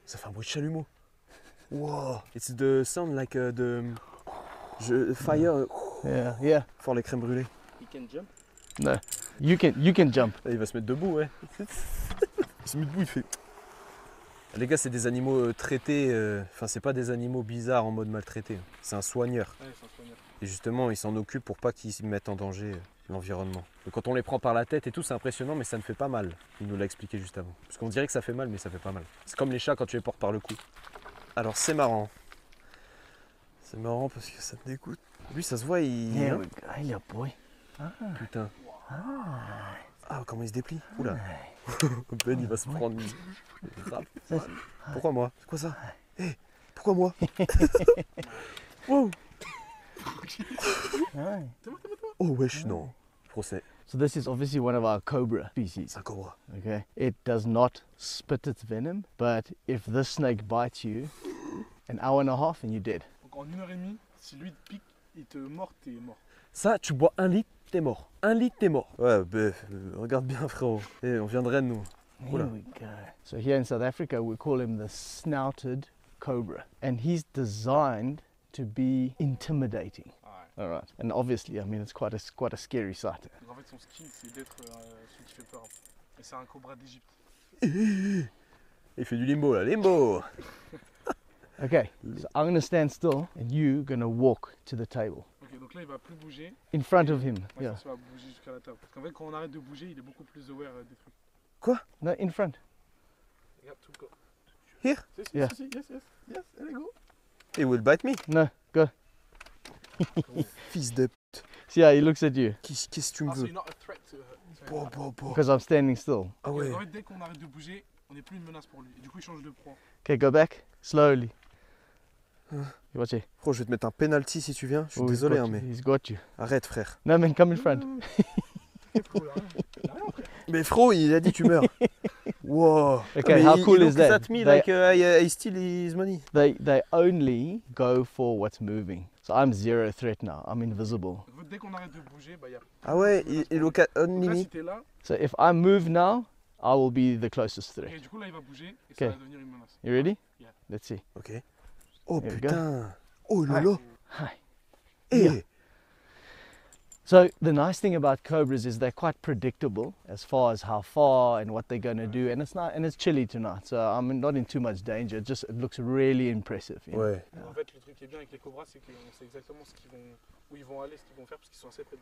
Ça fait un bruit de chalumeau. Wow, it's the sound like fire Yeah. for les crèmes brûlées. You can jump. No, you can jump. Là, il va se mettre debout, ouais. Il se met debout, il fait. Les gars, c'est des animaux traités. Enfin, c'est pas des animaux bizarres en mode maltraité. C'est un soigneur. Ouais, c'est un soigneur. Et justement, il s'en occupe pour pas qu'ils mettent en danger l'environnement. Donc, quand on les prend par la tête et tout, c'est impressionnant, mais ça ne fait pas mal. Il nous l'a expliqué juste avant. Parce qu'on dirait que ça fait mal, mais ça fait pas mal. C'est comme les chats quand tu les portes par le cou. Alors, c'est marrant. C'est marrant parce que ça te dégoûte. Lui, ça se voit, il. Here we go. Hey, little boy. Putain. Ah, comment il se déplie. Oula. Ben, il va se prendre. Pourquoi moi? C'est quoi ça? Hé, pourquoi moi? Wow. Hi. Oh, wesh, non. Procès. So this is obviously one of our cobra species. C'est un cobra. Okay, it does not spit its venom, but if this snake bites you, an hour and a half and you're dead. Donc en 1h30, si lui te pique, il te mord, t'es mort. Ça, tu bois 1 litre, t'es mort. 1 litre, t'es mort. Ouais, regarde bien, frérot. Eh, on viendrait de nous. Here Oula. we go. So here in South Africa, we call him the snouted cobra, and he's designed to be intimidating. Ouais. All right, and obviously, I mean, it's quite a scary sight. Donc en fait, son skill, c'est d'être celui qui fait peur. Et c'est un cobra d'Égypte. Il fait du limbo là, limbo. Okay, so I'm gonna stand still, and you're gonna walk to the table Ok, donc là, il va plus bouger. in front of him. Moi, Yeah, il va bouger jusqu'à la table. Parce qu'en fait, quand on arrête de bouger, il est beaucoup plus aware des trucs. no, in front. Regarde, tout le corps. Here? Si, Yeah. si, yes, allez, go. He will bite me. No, go. Fils de. See how he looks at you Qu'est-ce que tu me Ah, so veux? you're not a threat to her. Bon. because I'm standing still. Ah ouais. En fait, dès qu'on arrête de bouger, on n'est plus une menace pour lui. Et du coup, il change de proie. Okay, go back slowly. Watch it. Frérot, je vais te mettre un penalty si tu viens. Je suis Oh, he's désolé, got hein, you. mais. He's got you. Arrête, frère. No, man, come in front. Mais frérot, il a dit tu meurs. Wow. Okay, Mais how he cool is looks that? at me They- like I steal his money. They only go for what's moving. So I'm zero threat now. I'm invisible. En fait, dès qu'on arrête de bouger, bah, il y a. Ah ouais, il look at Donc only là, me. si t'es là, So if I move now, I will be the closest threat. et du coup, là, il va bouger et Ok. ça va devenir une menace. You ready? Yeah. Let's see. Ok. Oh Here we go. putain. Oh lolo. Hi. Eh. Yeah. So the nice thing about cobras is they're quite predictable as far as how far and what they're going to do, and it's chilly tonight, so I'm not in too much danger. It looks really impressive. You know? Ouais. En fait, le truc qui est bien avec les cobras, c'est qu'on sait exactement où ils vont aller, ce qu'ils vont faire, parce qu'ils sont assez près.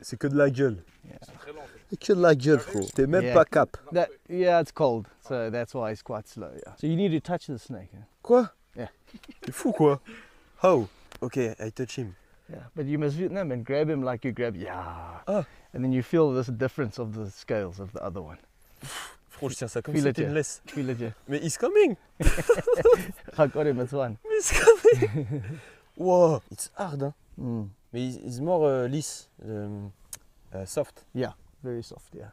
C'est que de la gueule. Ils sont très lents en fait. C'est que de la gueule, frérot. T'es même Yeah. pas cap. Non, Yeah, it's cold, so that's why it's quite slow. Yeah. So you need to touch the snake. Yeah? Quoi? Yeah. T'es fou quoi? How? Ok, I touch him. Yeah, but you must no, man, grab him like you grab, yeah. Ah. And then you feel this difference of the scales of the other one. Frérot, je tiens ça comme Feel si it, c'était une yeah. laisse. Feel it, yeah. Mais he's coming! I got him, it's one. He's coming! Wow, it's hard, hein. Mm. Mais he's more lisse, soft. Very soft, yeah.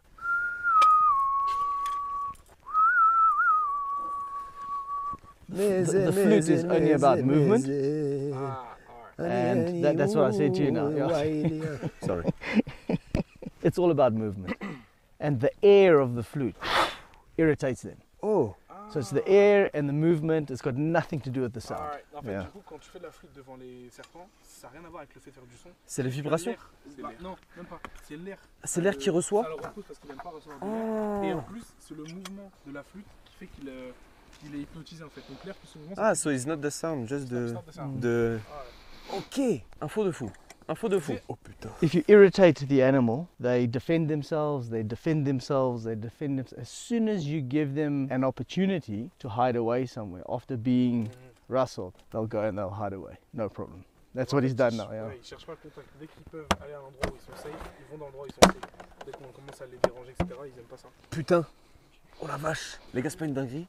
The flute is only about movement. Ah, alright. And that's what I said to you now, yeah. Sorry. It's all about movement. And the air of the flute irritates them. Oh, So it's the air and the movement, it's got nothing to do with the sound. Alright. En fait, Yeah. du coup, quand tu fais de la flûte devant les serpents, ça n'a rien à voir avec le fait de faire du son. c'est les vibrations? L'air, non, même pas. C'est l'air. C'est l'air qui reçoit? Ça le repousse parce qu'il n'aime pas recevoir de l'air. Et en plus, c'est le mouvement de la flûte qui fait qu'il est hypnotisé en fait. Donc l'air, tout ce mouvement, Ah, so it's not the sound, just stop the sound. the... Alright. Ok, info de fou. Info de fou. Oh putain. If you irritate the animal, they defend themselves, they defend themselves, they defend themselves. As soon as you give them an opportunity to hide away somewhere after being rustled, they'll go and they'll hide away. No problem. That's what he's done now, yeah. Ouais, ils cherchent pas le contact. Dès qu'ils peuvent aller à un endroit où ils sont safe, ils vont dans l'endroit où ils sont safe. Dès qu'on commence à les déranger, etc., ils aiment pas ça. Putain. Oh la vache. Les gars, c'est pas une dinguerie.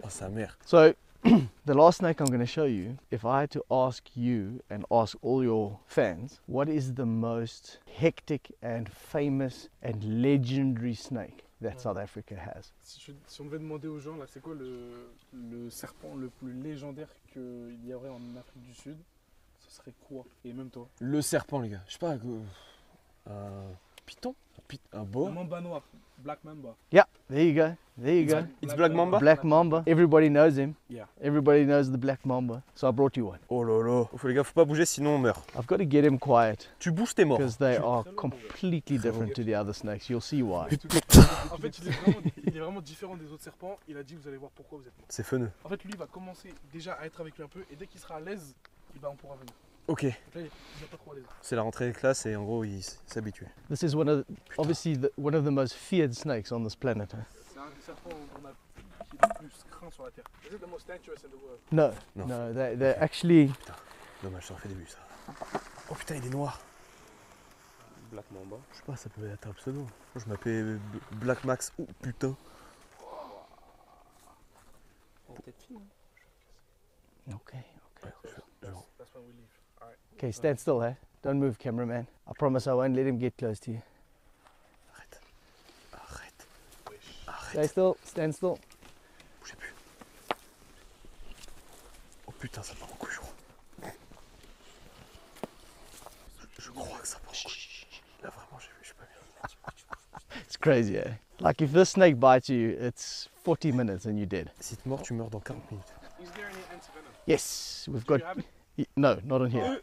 Oh sa mère. So, the last snake I'm going to show you, if I had to ask you and ask all your fans, what is the most hectic and famous and legendary snake that South Africa has? Si on devait demander aux gens, là, c'est quoi le serpent le plus légendaire qu'il y aurait en Afrique du Sud, ce serait quoi? Et même toi? Le serpent, les gars. Je sais pas. Un python? Un boa? Mamba noir. Black Mamba. Yeah, there you go. There you go. It's Black Mamba? Black Mamba. Everybody knows him. Yeah. Everybody knows the Black Mamba. So I brought you one. Oh là là. Les gars, faut pas bouger sinon on meurt. I've got to get him quiet Tu bouges, t'es mort. because they are completely different to the other snakes. You'll see why. En fait, il est vraiment différent des autres serpents. Il a dit, vous allez voir pourquoi vous êtes mort. C'est funeux. En fait, lui, il va commencer déjà à être avec lui un peu. Et dès qu'il sera à l'aise, on pourra venir. Ok. Donc là, il n'est pas trop à l'aise. C'est la rentrée des classes et en gros, il s'habitue. This is one of the most feared snakes on this planet. Huh? C'est un des serpents qui est le plus craint sur la terre. Is it the most dangerous in the world? No, No. no, they're actually. Dommage, ça aurait fait début ça. Oh putain, il est noir. Black Mamba. Je sais pas, ça peut être un pseudo. Moi, je m'appelais Black Max. Oh putain. Peut-être fine. Okay. That's when we leave. Alright. Okay, stand still, eh? Don't move, cameraman. I promise I won't let him get close to you. Arrête. Arrête. Stay still. Stand still. Bougez plus. Oh putain, ça part en couille, je crois. Je crois que ça part en couille. Là, vraiment, je suis pas bien. It's crazy, eh? Like if this snake bites you, it's 40 minutes and you're dead. Si tu mords, tu meurs dans 40 minutes. Is there any antivenom? Yes, we've Do got. you have it? No, not on here.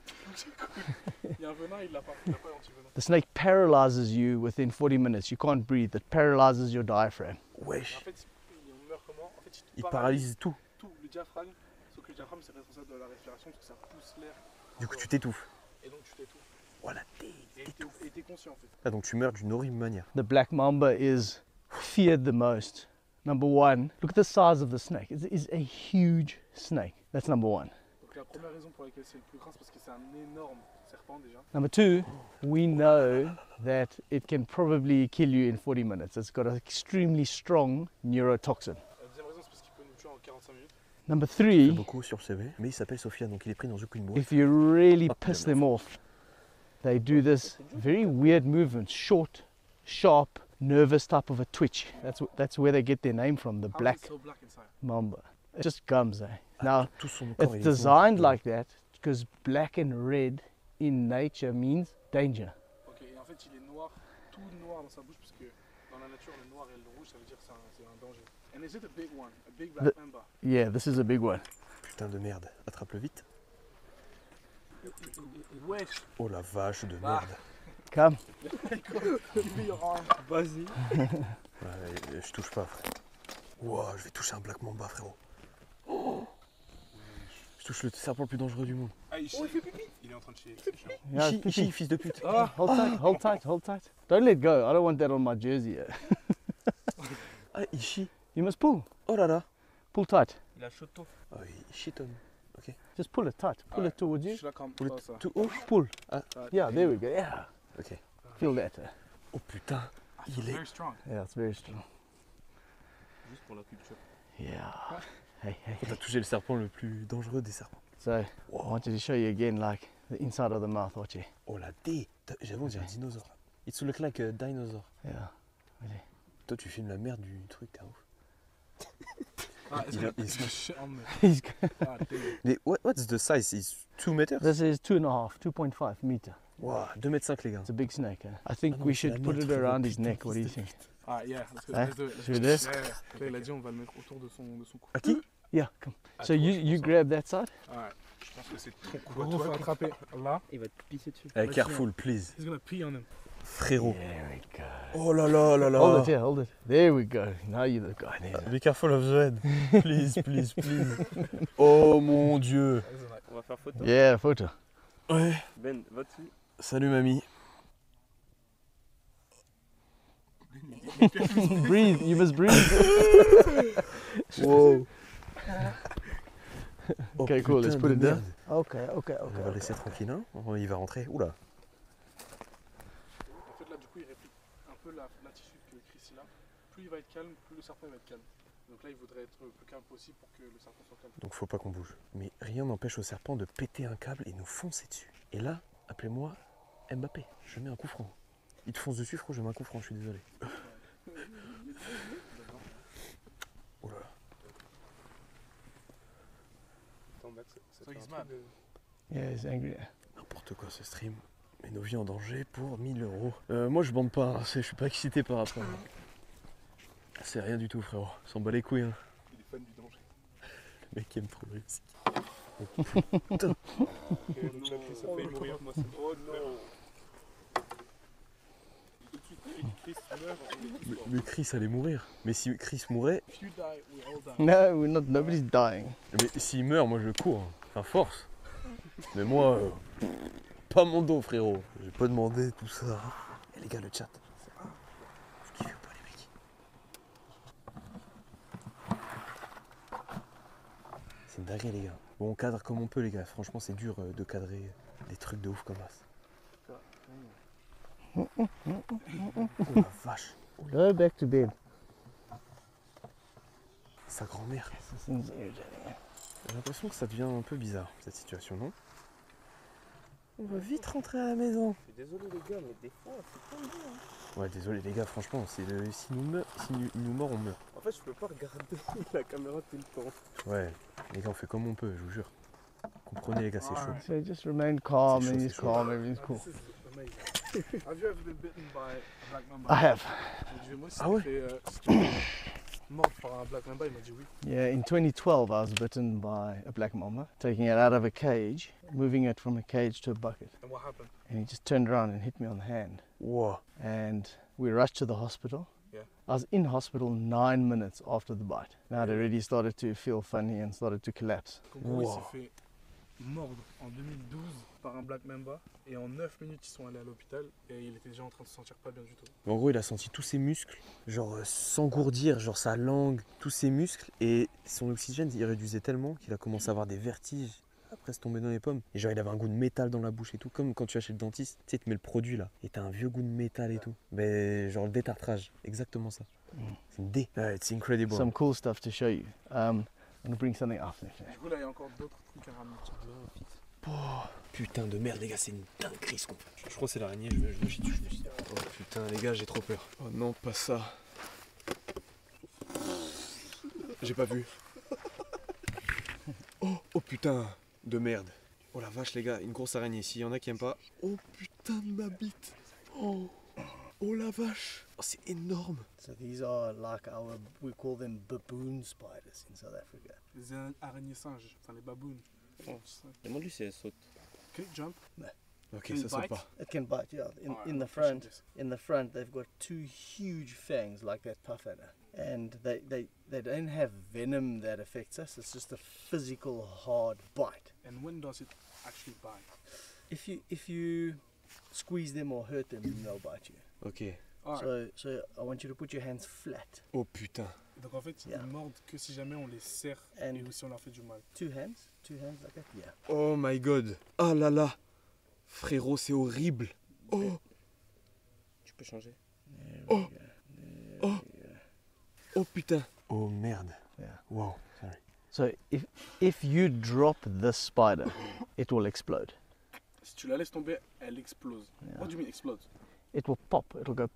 Il y a un venin, il l'a pas. Il n'a pas d'antivenom. The snake paralyzes you within 40 minutes. You can't breathe. It paralyzes your diaphragm. Wesh. En fait, on meurt comment? En fait, Il paralyse tout. Tout le diaphragme. Sauf que le diaphragme, c'est responsable de la respiration parce que ça pousse l'air. Du coup, tu t'étouffes. Et donc, tu t'étouffes. Voilà. Et t'es conscient en fait. Ah, donc tu meurs d'une horrible manière. The black mamba is feared the most. Number one, look at the size of the snake. It is a huge snake. That's number one. Donc, la première raison pour laquelle c'est le plus grand, c'est parce que c'est un énorme serpent déjà. Number two, we know that it can probably kill you in 40 minutes. It's got an extremely strong neurotoxin. La deuxième raison, c'est parce qu'il peut nous tuer en 45 minutes. Number C'est three, beaucoup sur le CV, mais il s'appelle Sofiane, donc il est pris dans aucune boîte. if you really piss them off, they do this very weird movement, short, sharp, nervous type of a twitch. That's where they get their name from, the How black is it so black inside? mamba. It just gums, eh? Now, Tout son corps, it's il est designed noir. like that because black and red in nature means danger. Ok, et en fait, il est noir, tout noir dans sa bouche, parce que dans la nature, le noir et le rouge, ça veut dire que c'est un danger. And is it a big one? A big black mamba? Yeah, this is a big one. Putain de merde. Attrape-le vite. Wesh! Oh la vache de Ah. merde. Come. Give me your arm. Vas-y. Ouais, je touche pas, frère. Ouah, je vais toucher un Black Mamba, frérot. Oh, je touche le serpent le plus dangereux du monde. Ah, il chie. Il fait pipi. Il est en train de chier. C'est chiant. Yeah, Ici, Pipi. fils de pute. Ah! Hold tight, hold tight, hold tight. Don't let go. I don't want that on my jersey. Ah, il chie. You must pull. Oh là là. Pull tight. Il a choto. Ah, il chitonne. Just pull it tight. Pull it towards you. Je la calme. Pull Pas it ça. tout haut. Pull. Ah. Yeah, there we go. Yeah. Ok. Feel that. Oh putain. Il est. Very strong. Yeah, it's very strong. Juste pour la culture. Yeah. Hey, hey. T'as touché le serpent le plus dangereux des serpents. So, I wanted to show you again, like the inside of the mouth, watch it. Oh la D. J'avoue, on dirait un dinosaure. It look like a dinosaur. Yeah. Toi, tu filmes la merde du truc, t'es un ouf. Ah, Il shit on me. He's Ah, damn. Mais what's the size? It's 2 meters? This is 2.5 meter. Wow, 2 mètres 5 les gars. It's a big snake. I think Ah non, we c'est la should put merde, it frérot, around his putain, neck. What do you fils de think? Ah, yeah. Let's Hein? do it. Should we do this? Yeah, yeah. Là, il a dit on va le mettre autour de son cou. À qui? Yeah, come. À So toi, you je pense, grab that side. Alright. Je pense que c'est ton cou. Toi, faut attraper là. Il va te pisser dessus. Hey, careful, please. He's gonna pee on him. Frérot. There we go. Oh là là là là. Hold it, yeah, hold it. There we go. Now you're the guy there. Be careful of the head. Please, please, please. Oh mon dieu. On va faire photo. Yeah, photo. Ouais. Ben, va dessus. Salut mamie. Breathe, you must breathe. Wow. Okay, cool. Let's put it there. Okay. On va le laisser tranquille, hein. Il va rentrer. Oula. En fait, là, du coup, il réplique un peu l'attitude que Chris il a. Plus il va être calme, plus le serpent va être calme. Donc là, il voudrait être le plus calme possible pour que le serpent soit calme. Donc faut pas qu'on bouge. Mais rien n'empêche au serpent de péter un câble et nous foncer dessus. Et là, appelez-moi Mbappé. Je mets un coup franc. Il te fonce dessus, frérot, je mets un coup franc, je suis désolé. Oh là là. So he's mad. Yeah, he's angry. N'importe quoi ce stream. Mais nos vies en danger pour 1000 €. Moi je bande pas, hein. Je suis pas excité par après. C'est rien du tout, frérot. S'en bat les couilles. Hein. Il est fan du danger. Le mec aime trop le musique. Ça fait mourir, moi. Oh non. Mais Chris allait mourir. Mais si Chris mourait, If you die, we all die. No, we're not. Nobody's dying. mais s'il meurt, moi je cours. Enfin force. Mais moi, pas mon dos, frérot. J'ai pas demandé tout ça. Et les gars, le chat. Vous kiffez ou pas, les mecs? C'est une dinguerie, les gars. Bon, on cadre comme on peut, les gars. Franchement, c'est dur de cadrer des trucs de ouf comme ça. Oh la vache. Go back to bed. Sa grand-mère. This thing's irritating. J'ai l'impression que ça devient un peu bizarre, cette situation, non? On va vite rentrer à la maison. Je suis désolé les gars, mais des fois c'est pas bien. Ouais, désolé les gars, franchement, si il nous mord, on meurt. En fait, je peux pas regarder la caméra tout le temps. Ouais, les gars, on fait comme on peut, je vous jure. Comprenez les gars, c'est chaud. So just remain calm C'est chaud, and c'est he's chaud. calm. Everything's cool. This is amazing. Have you ever been bitten by a black mamba? I have. J'ai dit, moi, si Ah ouais? si tu es mort par un black mamba, il m'a dit oui. Yeah, in 2012 I was bitten by a black mamba, taking it out of a cage, moving it from a cage to a bucket. And what happened? And he just turned around and hit me on the hand. Wow. And we rushed to the hospital. Yeah. I was in hospital 9 minutes after the bite. Now it already started to feel funny and started to collapse. En gros, il Wow. s'est fait mordre en 2012 par un black mamba. Et en 9 minutes, ils sont allés à l'hôpital. Et il était déjà en train de se sentir pas bien du tout. En gros, il a senti tous ses muscles, genre s'engourdir, genre sa langue, tous ses muscles, et son oxygène, il réduisait tellement qu'il a commencé à avoir des vertiges. Après, se tomber dans les pommes. Et genre, il avait un goût de métal dans la bouche et tout, comme quand tu vas chez le dentiste, tu sais, il te met le produit là, et t'as un vieux goût de métal et tout. Mais genre le détartrage, exactement ça. C'est une dé. Ah, it's incredible. Some cool stuff to show you. I'm gonna bring something up. Du coup, là, il y a encore d'autres trucs à ramener. Oh, putain de merde, les gars, c'est une dinguerie ce qu'on fait. Je crois que c'est l'araignée, je me chie dessus. Oh putain, les gars, j'ai trop peur. Oh non, pas ça. J'ai pas vu. Oh putain de merde. Oh la vache, les gars, une grosse araignée. S'il y en a qui aiment pas. Oh putain de ma bite. Oh la vache. Oh, c'est énorme. So these are like we call them baboon spiders in South Africa. Les araignées singes, enfin les babounes. Demande-lui si elle saute. Can it jump? Ok, Can ça it saute bite? pas. It can bite, yeah. Alright, In I'm the pushing front, this. they've got two huge fangs like that puff adder, and they don't have venom that affects us. It's just a physical hard bite. And when does it actually bite? If you squeeze them or hurt them, they'll bite you. Ok. Alright. So I want you to put your hands flat. Oh putain. Donc en fait, Yeah. ils mordent que si jamais on les serre And- et si on leur fait du mal. Two hands like that. Yeah. Oh my god. Ah là là. Frérot, c'est horrible. Oh, Tu peux changer. There Oh. we go. There Oh. we go. oh putain. Oh merde. Yeah. Wow, sorry. So if you drop this spider, it will explode. Si tu la laisses tomber, elle explose. Yeah. What do you mean explode? It will pop. It'll go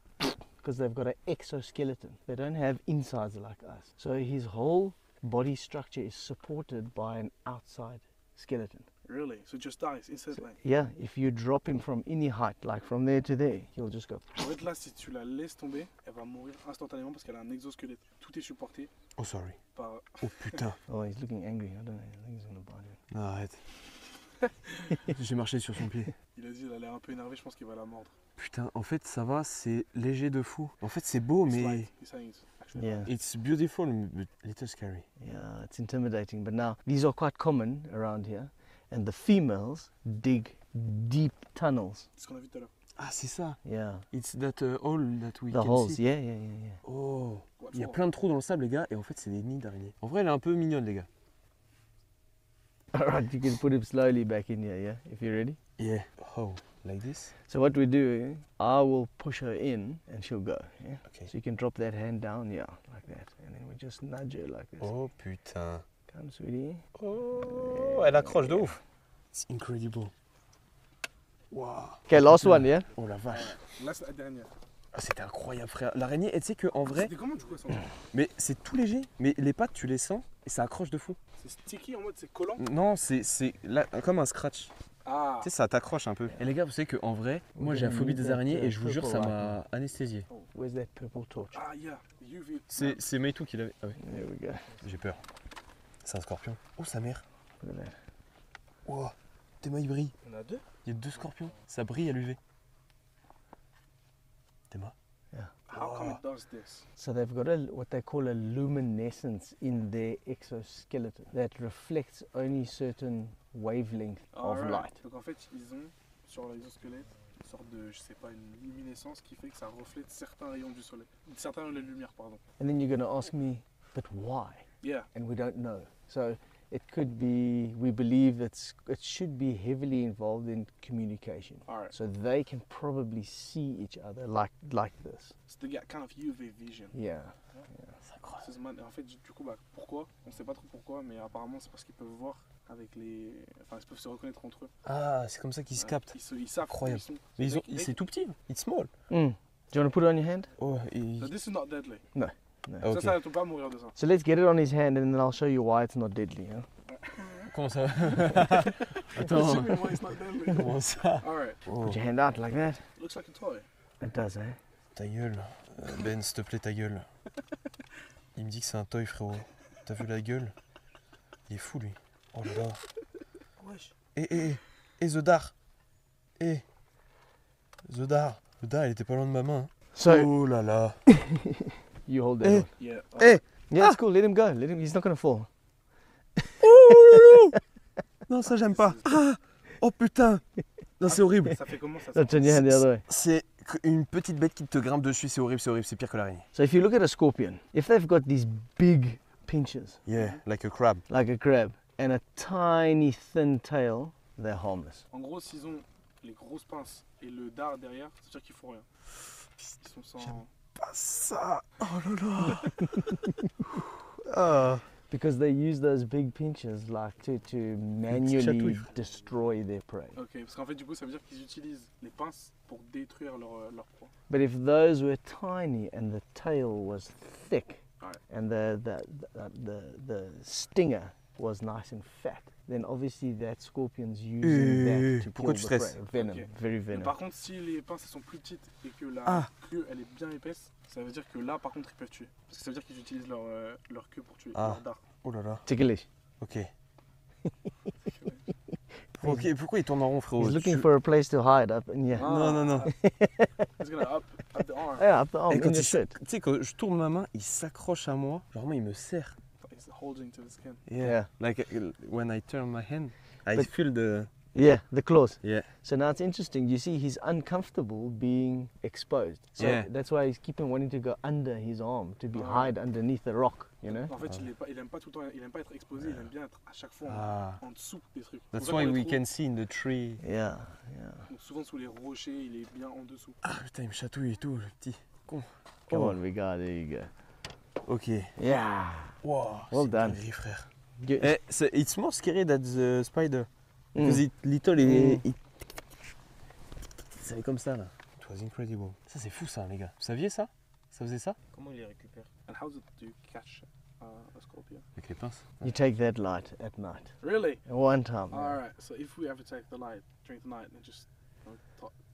because they've got an exoskeleton. They don't have insides like us. So his whole body structure is supported by an outside skeleton. Really? So it just dies instantly? Yeah, if you drop him from any height, like from there to there, he'll just go. En fait, là, si tu la laisses tomber, elle va mourir instantanément parce qu'elle a un exosquelette. Tout est supporté Oh sorry. par. Oh putain. Oh, he's looking angry. I don't know. I think he's gonna bite you. Non, arrête. J'ai marché sur son pied. Il a dit, elle a l'air un peu énervée, je pense qu'il va la mordre. Putain, en fait, ça va, c'est léger de fou. En fait, c'est beau, It's mais light. He's saying it's actually Yeah. light. it's beautiful, but little scary. Yeah, it's intimidating. But now these are quite common around here, and the females dig deep tunnels. C'est ce qu'on a vu tout à l'heure. Ah, c'est ça. Yeah, It's that hole that we the can holes. see. Yeah. Oh, What il y a for? plein de trous dans le sable, les gars, et en fait, c'est des nids d'araignées. En vrai, elle est un peu mignonne, les gars. Alright, you can put him slowly back in here, yeah? If you're ready. Yeah. Oh, like this? So what we do, I will push her in and she'll go, yeah? Okay. So you can drop that hand down, yeah, like that. And then we just nudge her like this. Oh putain. Come, sweetie. Oh, elle accroche de ouf. It's incredible. Wow. Okay, last one, yeah? Oh la vache. Là, c'est la dernière. Ah, c'était incroyable, frère. L'araignée, et tu sais qu'en vrai, C'était comment du coup ça sent? mais c'est tout léger. Mais les pattes, tu les sens et ça accroche de fou. C'est sticky en mode c'est collant? Non, c'est là, comme un scratch. Ah. Tu sais, ça t'accroche un peu. Et les gars, vous savez qu'en vrai, moi j'ai la phobie des araignées et je vous jure, ça m'a anesthésié. Where's that purple torch? Ah, yeah. UV. C'est Meitu qui l'avait. Ah oui, There we go. j'ai peur. C'est un scorpion. Oh, sa mère. Look at that. Oh, tes mains, ils brillent. On a deux? Il y a 2 scorpions. Ça brille à l'UV. Tes mains. How come it does this? So they've got what they call a luminescence in their exoskeleton that reflects only certain wavelength of Alright. light. Donc en fait, ils ont sur l'exosquelette une sorte de, je sais pas, une luminescence qui fait que ça reflète certains rayons du soleil. Certains rayons de la lumière, pardon. And then you're going to ask me, but why? Yeah. And we don't know. So it could be, we believe it should be heavily involved in communication. Alright. So they can probably see each other like this. So they get kind of UV vision. Yeah. En fait, du coup, bah, pourquoi? On sait pas trop pourquoi, mais apparemment c'est parce qu'ils peuvent voir avec les... Enfin, ils peuvent se reconnaître entre eux. Ah, c'est comme ça qu'ils se captent. Ils savent. Incroyable. Où ils sont. Mais ils ont, They- c'est tout petit. It's small. Do you want to put it on your hand? Oh, So this is not deadly. No. Ah, ok. Ça ne peut pas mourir de ça. So let's get it on his hand and then I'll show you why it's not deadly. Huh? Comment ça? Show Attends. me why it's not deadly. Comment ça? Alright. Oh, Put your hand out like that. Looks like a toy. It does, eh? ta gueule. Ben, s'il te plaît, ta gueule. Il me dit que c'est un toy, frérot. T'as vu la gueule? Il est fou, lui. Oh là là. Wesh. The Dar. The Dar. The Dar, il était pas loin de ma main. So Oh là là. you hold that Eh. one. Yeah. Yeah, it's cool. Let him go. Let him. He's not gonna fall. Non, ça, j'aime pas. Ah. Oh putain. Non, c'est horrible. Ça fait comment ça? So turn your hand the other way. C'est une petite bête qui te grimpe dessus, c'est horrible, c'est pire que l'araignée. So if you look at a scorpion, if they've got these big pinches Yeah, like a crab. like a crab and a tiny thin tail, they're harmless. En gros, s'ils ont les grosses pinces et le dard derrière, ça veut dire qu'ils font rien. Ils sont sans... Pas ça. Oh là là. Because they use those big pinches like to manually chatouille. destroy their prey. Ok, parce qu'en fait, du coup, ça veut dire qu'ils utilisent les pinces pour détruire leur proie. But if those were tiny and the tail was thick Right. and the stinger was nice and fat, then obviously that scorpion's using that to Pourquoi kill tu the stresses? prey. Venom, Ok. very Mais venom. par contre, si les pinces elles sont plus petites et que la Ah. queue elle est bien épaisse, ça veut dire que là, par contre, ils peuvent tuer. Parce que ça veut dire qu'ils utilisent leur queue pour tuer, Ah. leur dard. Oh là là. Ticklish. Ok. Ok, pourquoi il tourne en rond, frérot? He's looking for a place to hide up in here. Non, non, non. It's gonna up the arm. Yeah, up the arm, Et in quand your il shirt. tu sais, quand je tourne ma main, il s'accroche à moi. Genre, moi, il me serre. It's holding to the skin. Yeah. Like when I turn my hand, I But- feel the. Yeah, the claws. Yeah. So now it's interesting. You see, he's uncomfortable being exposed. So Yeah. that's why he's keeping wanting to go under his arm to be hide underneath the rock. You know. En fait, il aime pas tout le temps, il aime pas être exposé, il aime bien être à chaque fois Ah. en dessous des trucs. That's C'est pour ça why qu'on we les trouve- can see in the tree. Yeah. donc souvent sous les rochers, il est bien en dessous. Ah putain, il me chatouille et tout, le petit. Come Oh. on, we got. There you go. Ok. Yeah. Wow. Well c'est done. dinguerie, frère. You- Eh, it's more scary than the spider. Mm. Because it little c'est comme ça là. It was incredible. Ça c'est fou ça les gars. Vous saviez ça? Ça faisait ça? Comment il les récupère? And how do you catch a scorpion? Avec les pinces. You take that light at night. Really? One time. Alright, so if we ever take the light during the night and just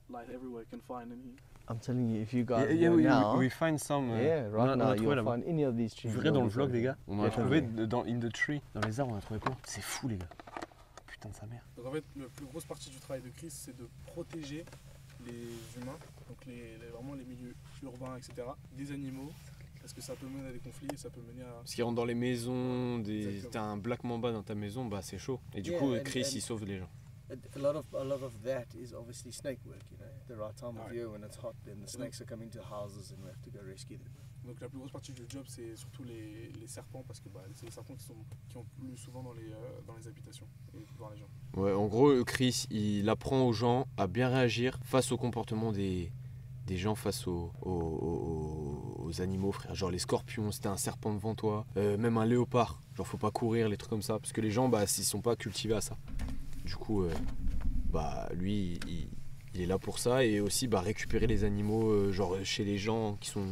light everywhere you can find in here. I'm telling you, if you guys Yeah, go now, we find some. yeah, on right a now trouvé you'll là-bas. find any of these trees. Vous verrez dans le you'll vlog find les gars. On a Definitely. trouvé dans in the tree, dans les arbres on a trouvé plein. C'est fou les gars. Putain de sa mère. Donc en fait, la plus grosse partie du travail de Chris, c'est de protéger les humains, donc vraiment les milieux urbains, etc., des animaux, parce que ça peut mener à des conflits et ça peut mener à... Parce qu'ils rentrent dans les maisons, Exactement. t'as un black mamba dans ta maison, bah c'est chaud. Et du Yeah, coup, and- Chris and- il sauve les gens. A lot of that is obviously snake work, you know. The right time of Alright. year when it's hot, then the snakes are coming to houses and we have to go rescue them. Donc la plus grosse partie du job, c'est surtout les serpents, parce que c'est les serpents qui ont plus souvent dans les habitations et voir les gens. Ouais, en gros, Chris, il apprend aux gens à bien réagir face au comportement des gens, face aux animaux, frère. Genre les scorpions, si t'as un serpent devant toi, même un léopard, genre faut pas courir, les trucs comme ça, parce que les gens, ils sont pas cultivés à ça. Du coup, lui, il est là pour ça, et aussi récupérer les animaux, genre chez les gens qui sont...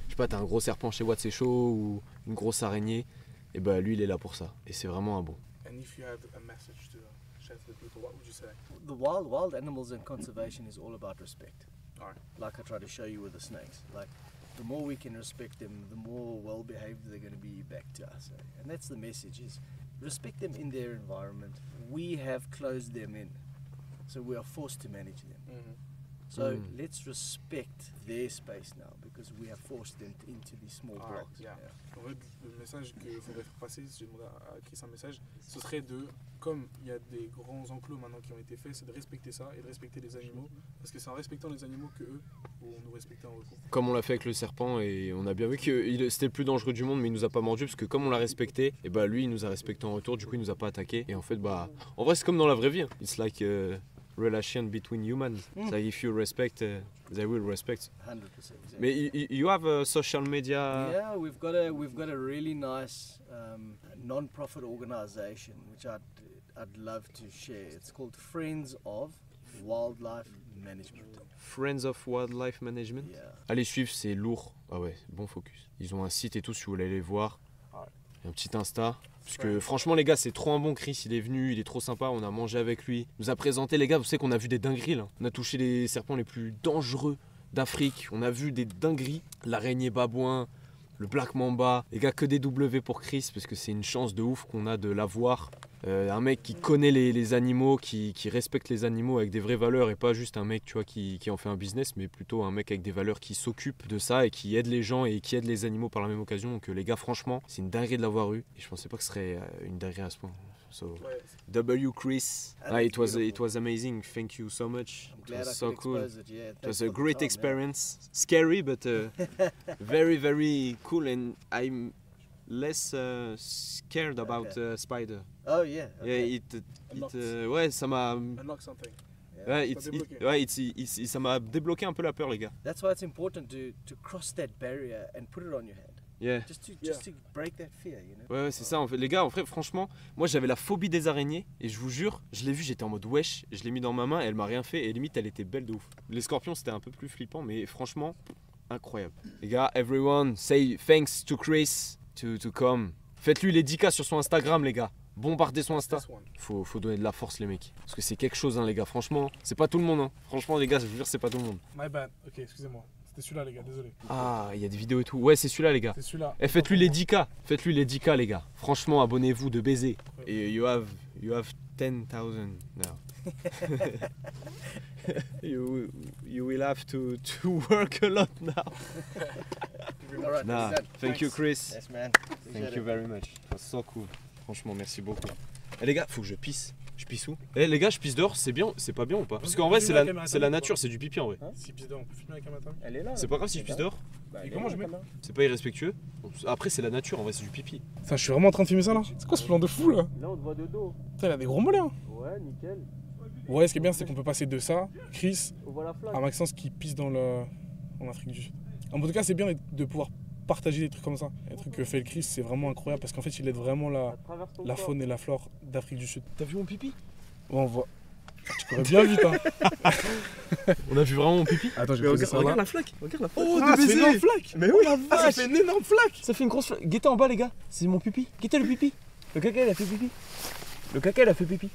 Je sais pas, t'as un gros serpent chez What C'est Chaud ou une grosse araignée, et lui il est là pour ça, et c'est vraiment un bon. And if you had a message to share to the people, what would you say? The wild animals and conservation is all about respect. Alright. Like I try to show you with the snakes. Like the more we can respect them, the more well behaved they're going to be back to us. And that's the message: is respect them in their environment. We have closed them in, so we are forced to manage them. Mm-hmm. So let's respect their space now, because we have forced them into these small blocks. Yeah. En fait, le message qu'il faudrait faire passer, si j'ai demandé à Chris un message, ce serait comme il y a des grands enclos maintenant qui ont été faits, c'est de respecter ça et de respecter les animaux, parce que c'est en respectant les animaux que eux vont nous respecter en retour. Comme on l'a fait avec le serpent, et on a bien vu que c'était le plus dangereux du monde, mais il nous a pas mordu, parce que comme on l'a respecté, et lui il nous a respecté en retour, du coup il nous a pas attaqué, et en fait en vrai c'est comme dans la vraie vie, hein. It's like relation between humans. So if you respect, they will respect. 100%. Exactly. Mais you have a social media? Yeah, we've got a really nice non-profit organisation which I'd love to share. It's called Friends of Wildlife Management. Friends of Wildlife Management. Yeah. Allez suivre, c'est lourd. Ah ouais, bon focus. Ils ont un site et tout si vous voulez aller voir. Un petit Insta. Parce que franchement les gars, c'est trop un bon. Chris, il est venu, il est trop sympa, on a mangé avec lui. Il nous a présenté, les gars, vous savez qu'on a vu des dingueries là. On a touché les serpents les plus dangereux d'Afrique. On a vu des dingueries. L'araignée babouin, le Black Mamba. Les gars, que des W pour Chris, parce que c'est une chance de ouf qu'on a de l'avoir. Un mec qui connaît les animaux, qui respecte les animaux avec des vraies valeurs, et pas juste un mec tu vois, qui en fait un business, mais plutôt un mec avec des valeurs qui s'occupe de ça et qui aide les gens et qui aide les animaux par la même occasion. Donc les gars, franchement, c'est une dinguerie de l'avoir eu, et je pensais pas que ce serait une dinguerie à ce point. So, W Chris, it was amazing. Thank you so much. It was so cool. It was a great experience. Scary, but very, very cool, and I'm less scared about spider. Oh yeah. Okay. Ouais, ça m'a. Unlock something. Ouais, ça m'a débloqué un peu la peur, les gars. That's why it's important to cross that barrier and put it on your hand. Yeah. Just to break that fear, you know. Ouais, c'est ça en fait. Les gars, en fait, franchement, moi j'avais la phobie des araignées, et je vous jure, je l'ai vue, j'étais en mode wesh, je l'ai mis dans ma main, elle m'a rien fait, et limite elle était belle de ouf. Les scorpions c'était un peu plus flippant, mais franchement, incroyable. Les gars, everyone, say thanks to Chris to come. Faites-lui les 10K sur son Instagram, les gars. Bombardez son Insta. Faut donner de la force, les mecs. Parce que c'est quelque chose, hein, les gars. Franchement, c'est pas tout le monde. Hein. Franchement, les gars, je vous jure, c'est pas tout le monde. My bad. Ok, excusez-moi. C'était celui-là, les gars, désolé. Ah, il y a des vidéos et tout. Ouais, c'est celui-là, les gars. C'est celui-là. Et faites-lui les 10K. Faites-lui les 10K, les gars. Franchement, abonnez-vous de baiser. Et you have 10,000 now. you will have to work a lot now. Alright, Nah, thank you, Chris. Yes, man. Thank you very much. It was so cool. Franchement, merci beaucoup. Eh les gars, faut que je pisse. Je pisse où? Eh les gars, je pisse dehors, c'est bien, c'est pas bien ou pas? Parce qu'en vrai, c'est la nature, c'est du pipi en vrai. Si pisse dehors, on peut filmer avec un matin. Elle est là. C'est pas grave si je pisse dehors? Et comment je mets? C'est pas irrespectueux. Après, c'est la nature, en vrai, c'est du pipi. Putain, je suis vraiment en train de filmer ça là? C'est quoi ce plan de fou là? Là, on te voit de dos. Putain, il a des gros mollets hein. Ouais, nickel. Ouais, ce qui est bien, c'est qu'on peut passer de ça, Chris, On voit la flamme. à Maxence qui pisse en Afrique du Sud. En tout cas, c'est bien de pouvoir partager des trucs comme ça. Les trucs que fait le Chris, c'est vraiment incroyable parce qu'en fait, il aide vraiment la faune et la flore d'Afrique du Sud. T'as vu mon pipi? Ouais, on voit. Tu courais bien vite, hein. On a vu vraiment mon pipi? Attends, je vais poser ça là. Regarde la flaque, regarde la flaque. Oh, ça fait une énorme flaque. Mais oui, Ça fait une énorme flaque. ça fait une grosse flaque. Guettez en bas, les gars, c'est mon pipi. Guettez le pipi. Le caca, il a fait pipi. Le caca, il a fait pipi.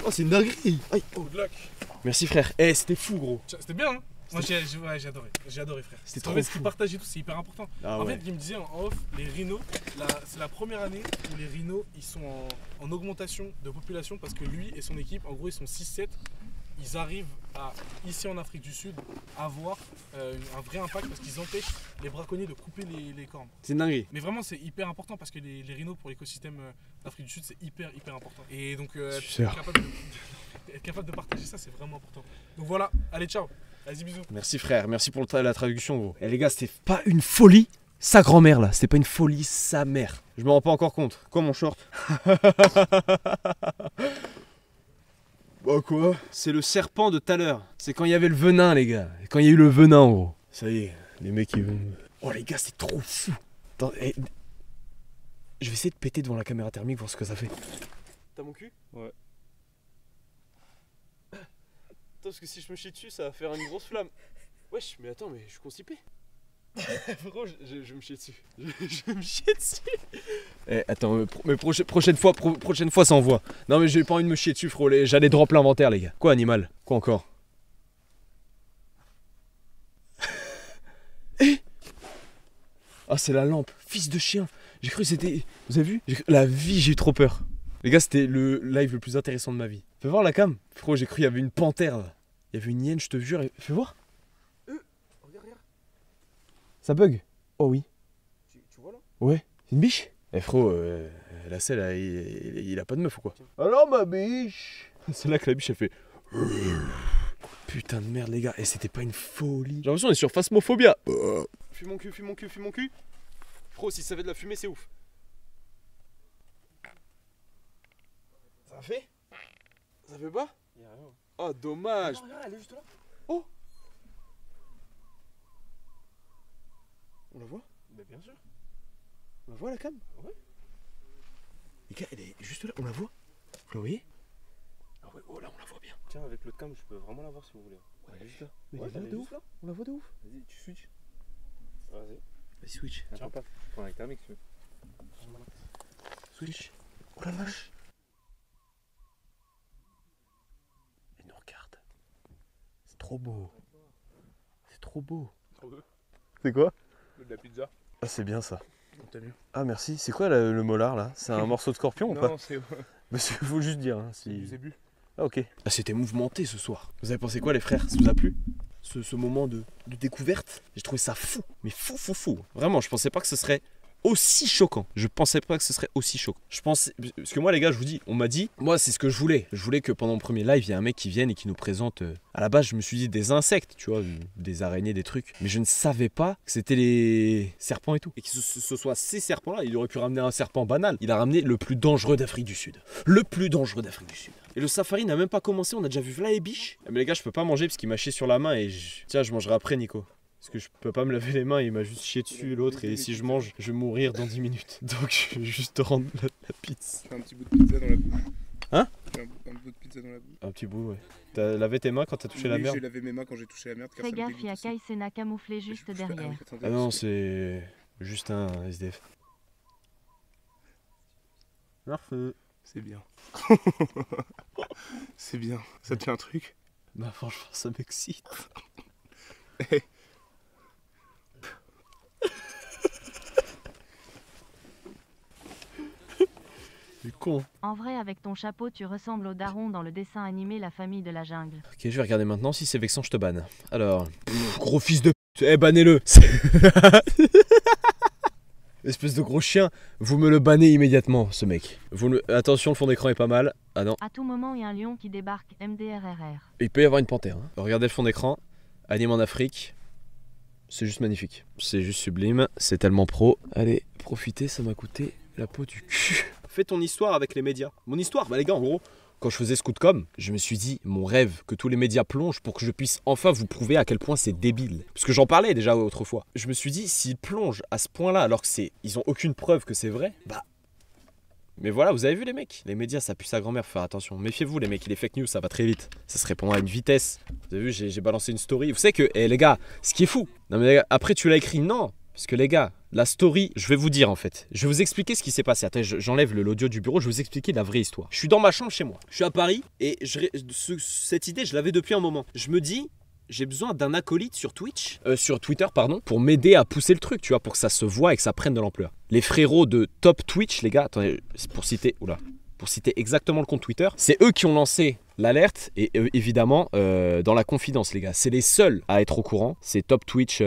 Oh, c'est une dinguerie. Aïe. Good luck. Merci, frère. Eh, c'était fou, gros. C'était bien, hein. Moi j'ai adoré frère. C'était trop trop ce qu'il fou. partage et tout, c'est hyper important. Ah en ouais. fait, il me disait en off, les rhinos, c'est la première année où les rhinos ils sont en augmentation de population parce que lui et son équipe, en gros ils sont 6-7, ils arrivent à, ici en Afrique du Sud, avoir un vrai impact parce qu'ils empêchent les braconniers de couper les cornes. C'est une dinguerie. Mais vraiment c'est hyper important parce que les rhinos pour l'écosystème d'Afrique du Sud c'est hyper important. Et donc être capable de partager ça c'est vraiment important. Donc voilà, allez ciao. Vas-y, bisous. Merci frère, merci pour la traduction gros. Et les gars, c'était pas une folie sa grand-mère là, c'était pas une folie sa mère. Je me rends pas encore compte. Quoi mon short? Bah quoi? C'est le serpent de tout à l'heure. C'est quand il y avait le venin les gars. Quand il y a eu le venin gros. Ça y est, les mecs ils vont... Oh les gars, c'est trop fou. Attends, je vais essayer de péter devant la caméra thermique, voir ce que ça fait. T'as mon cul? Ouais. Attends, parce que si je me chie dessus, ça va faire une grosse flamme. Wesh, mais attends, mais je suis constipé. Frérot, je me chie dessus. Je me chie dessus. Eh, attends, mais prochaine fois, ça envoie. Non, mais j'ai pas envie de me chier dessus, frérot. J'allais drop l'inventaire, les gars. Quoi, animal? Quoi encore? Eh! Ah, c'est la lampe. Fils de chien. J'ai cru que c'était... Vous avez vu? La vie, j'ai eu trop peur. Les gars, c'était le live le plus intéressant de ma vie. Fais voir la cam. Frérot, j'ai cru qu'il y avait une panthère là. Il y avait une hyène, je te jure. Fais voir. Regarde. Ça bug? Oh oui. Tu vois là? Ouais. C'est une biche? Eh frérot, la selle, il a pas de meuf ou quoi? Alors ma biche? C'est là que la biche elle fait... Putain de merde les gars. Et c'était pas une folie. J'ai l'impression qu'on est sur Phasmophobia. Fume mon cul, fume mon cul, fume mon cul. Frérot, si ça fait de la fumée, c'est ouf. Ça fait? Ça fait pas? Y'a rien. Oh, dommage. Non, regarde, elle est juste là. Oh. On la voit? Bah, bien sûr. On la voit la cam? Ouais. Les gars, elle est juste là, on la voit? Vous la voyez? Ah ouais, oh là, on la voit bien. Tiens, avec l'autre cam, je peux vraiment la voir si vous voulez. Ouais, elle est juste là. Mais elle est là de ouf là. On la voit de ouf. Vas-y, tu switch. Vas-y. Vas-y, switch. Tiens, pas. Prends avec ta mec, tu veux. Switch. Oh la vache. Elle nous regarde. C'est trop beau. C'est trop beau. C'est quoi? De la pizza. Ah, c'est bien ça. T'as vu? Ah, merci. C'est quoi le molar là? C'est un morceau de scorpion ou pas? Non, c'est Bah, faut juste dire. Hein, si... du zébu. Ah, ok. Ah, c'était mouvementé ce soir. Vous avez pensé quoi, les frères? Ça vous a plu? Ce moment de découverte? J'ai trouvé ça fou. Mais fou. Vraiment, je pensais pas que ce serait aussi choquant. Je pensais pas que ce serait aussi choquant. Je pensais... Parce que moi, les gars, je vous dis, on m'a dit... Moi, c'est ce que je voulais. Je voulais que pendant le premier live, il y ait un mec qui vienne et qui nous présente... À la base, je me suis dit des insectes, tu vois, des araignées, des trucs. Mais je ne savais pas que c'était les serpents et tout. Et que ce soit ces serpents-là, il aurait pu ramener un serpent banal. Il a ramené le plus dangereux d'Afrique du Sud. Le plus dangereux d'Afrique du Sud. Et le safari n'a même pas commencé, on a déjà vu là les biches. Mais les gars, je peux pas manger parce qu'il m'a chié sur la main et tiens, je mangerai après, Nico. Parce que je peux pas me laver les mains, il m'a juste chié dessus l'autre et si je mange, je vais mourir dans 10 minutes. Donc je vais juste rendre la pizza. Fais un petit bout de pizza dans la bouche. Hein? Fais un bout de pizza dans la bouche. Un petit bout, ouais. T'as lavé tes mains quand t'as touché la merde? J'ai lavé mes mains quand j'ai touché la merde. Fais gaffe, il y a Kai Sena camouflé juste derrière. Ah non, c'est juste un SDF. Merci. C'est bien. C'est bien. Ça te fait un truc? Bah franchement, ça m'excite. C'est con. En vrai, avec ton chapeau, tu ressembles au daron dans le dessin animé La famille de la jungle. Ok, je vais regarder maintenant. Si c'est vexant, je te banne. Alors, gros fils de p***. Eh, bannez-le. Espèce de gros chien. Vous me le bannez immédiatement, ce mec. Attention, le fond d'écran est pas mal. Ah non. À tout moment, il y a un lion qui débarque, MDRRR. Il peut y avoir une panthère. Hein. Regardez le fond d'écran. Anime en Afrique. C'est juste magnifique. C'est juste sublime. C'est tellement pro. Allez, profitez, ça m'a coûté la peau du cul. Fais ton histoire avec les médias. Mon histoire, bah les gars, en gros, quand je faisais Scootcom, je me suis dit, mon rêve, que tous les médias plongent pour que je puisse enfin vous prouver à quel point c'est débile. Parce que j'en parlais déjà autrefois. Je me suis dit, s'ils plongent à ce point-là, alors que ils ont aucune preuve que c'est vrai, bah... Mais voilà, vous avez vu les mecs? Les médias, ça pue sa grand-mère, faut faire attention. Méfiez-vous les mecs, les fake news, ça va très vite. Ça se répand à une vitesse. Vous avez vu, j'ai balancé une story. Vous savez que, les gars, ce qui est fou... Non mais les gars, après tu l'as écrit, non. Parce que les gars, la story, je vais vous dire en fait. Je vais vous expliquer ce qui s'est passé. Attends, j'enlève l'audio du bureau, je vais vous expliquer la vraie histoire. Je suis dans ma chambre chez moi. Je suis à Paris et cette idée, je l'avais depuis un moment. Je me dis, j'ai besoin d'un acolyte sur sur Twitter, pardon, pour m'aider à pousser le truc, tu vois, pour que ça se voit et que ça prenne de l'ampleur. Les frérots de Top Twitch, les gars, attendez, pour citer exactement le compte Twitter, c'est eux qui ont lancé l'alerte et évidemment dans la confidence, les gars. C'est les seuls à être au courant. C'est Top Twitch...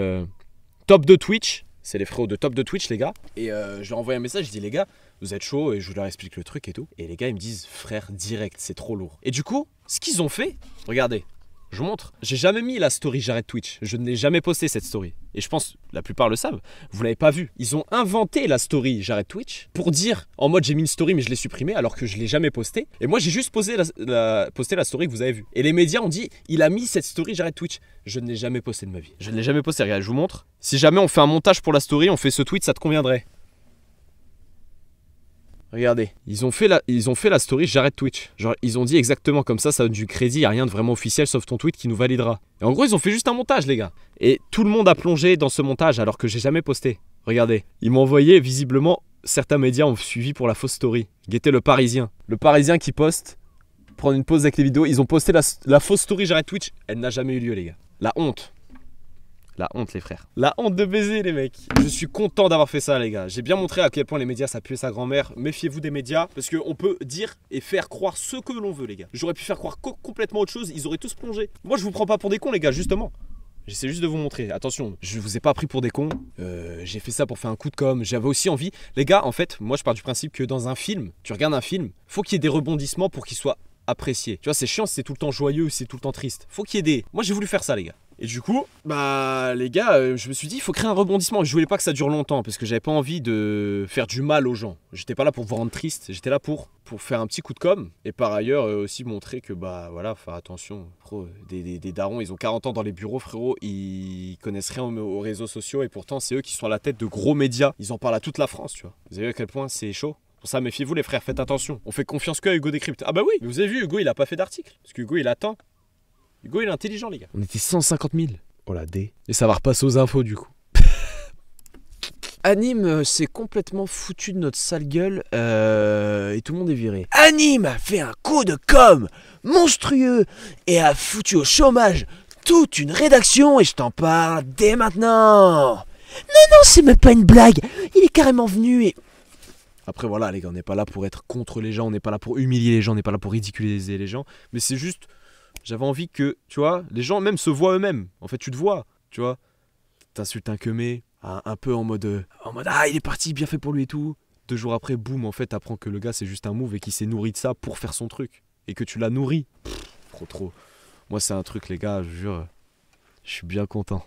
Top de Twitch, c'est les frérots de Top de Twitch les gars. Et je leur envoie un message, je dis les gars, vous êtes chauds et je leur explique le truc et tout. Et les gars ils me disent frère direct, c'est trop lourd. Et du coup, ce qu'ils ont fait, regardez, Je vous montre. J'ai jamais mis la story j'arrête Twitch. Je ne l'ai jamais posté cette story. Et je pense, la plupart le savent, vous l'avez pas vu. Ils ont inventé la story j'arrête Twitch pour dire, en mode j'ai mis une story mais je l'ai supprimée alors que je l'ai jamais postée. Et moi j'ai juste posté la story que vous avez vue. Et les médias ont dit, il a mis cette story j'arrête Twitch. Je ne l'ai jamais posté de ma vie. Je ne l'ai jamais posté. Regarde, je vous montre. Si jamais on fait un montage pour la story, on fait ce tweet, ça te conviendrait. Regardez, ils ont fait la story j'arrête Twitch. Genre ils ont dit exactement comme ça donne du crédit, y a rien de vraiment officiel sauf ton tweet qui nous validera. Et en gros ils ont fait juste un montage les gars. Et tout le monde a plongé dans ce montage alors que j'ai jamais posté. Regardez, ils m'ont envoyé visiblement, certains médias ont suivi pour la fausse story. Guettez le Parisien. Le Parisien qui poste, prendre une pause avec les vidéos, ils ont posté la fausse story j'arrête Twitch. Elle n'a jamais eu lieu les gars. La honte. La honte les frères. La honte de baiser les mecs. Je suis content d'avoir fait ça les gars. J'ai bien montré à quel point les médias ça puait sa grand-mère. Méfiez-vous des médias parce qu'on peut dire et faire croire ce que l'on veut les gars. J'aurais pu faire croire complètement autre chose, ils auraient tous plongé. Moi je vous prends pas pour des cons les gars justement. J'essaie juste de vous montrer. Attention, je vous ai pas pris pour des cons. J'ai fait ça pour faire un coup de com'. J'avais aussi envie. Les gars en fait, moi je pars du principe que dans un film, tu regardes un film, faut qu'il y ait des rebondissements pour qu'il soit apprécié. Tu vois c'est chiant, c'est tout le temps joyeux, c'est tout le temps triste. Faut qu'il y ait des... Moi j'ai voulu faire ça les gars. Et du coup, bah les gars, je me suis dit il faut créer un rebondissement. Je voulais pas que ça dure longtemps parce que j'avais pas envie de faire du mal aux gens. J'étais pas là pour vous rendre triste, j'étais là pour faire un petit coup de com'. Et par ailleurs aussi montrer que bah voilà, faire attention. Des darons, ils ont 40 ans dans les bureaux frérot, ils connaissent rien aux réseaux sociaux et pourtant c'est eux qui sont à la tête de gros médias. Ils en parlent à toute la France, tu vois. Vous avez vu à quel point c'est chaud? Pour ça méfiez-vous les frères, faites attention. On fait confiance que à Hugo Décrypte. Ah bah oui, mais vous avez vu Hugo il a pas fait d'article. Parce que Hugo il attend. Hugo il est intelligent les gars. On était 150 000. Oh la D. Et ça va repasser aux infos du coup. Anime s'est complètement foutu de notre sale gueule et tout le monde est viré. Anime a fait un coup de com' monstrueux et a foutu au chômage toute une rédaction et je t'en parle dès maintenant. Non, c'est même pas une blague. Il est carrément venu et... Après voilà les gars, on n'est pas là pour être contre les gens, on n'est pas là pour humilier les gens, on n'est pas là pour ridiculiser les gens. Mais c'est juste... J'avais envie que, tu vois, les gens même se voient eux-mêmes. En fait, tu te vois, tu vois. T'insultes un queumé, un peu en mode ah, il est parti, bien fait pour lui et tout. 2 jours après, boum, en fait, t'apprends que le gars, c'est juste un move et qu'il s'est nourri de ça pour faire son truc. Et que tu l'as nourri. Trop. Moi, c'est un truc, les gars, je jure, je suis bien content.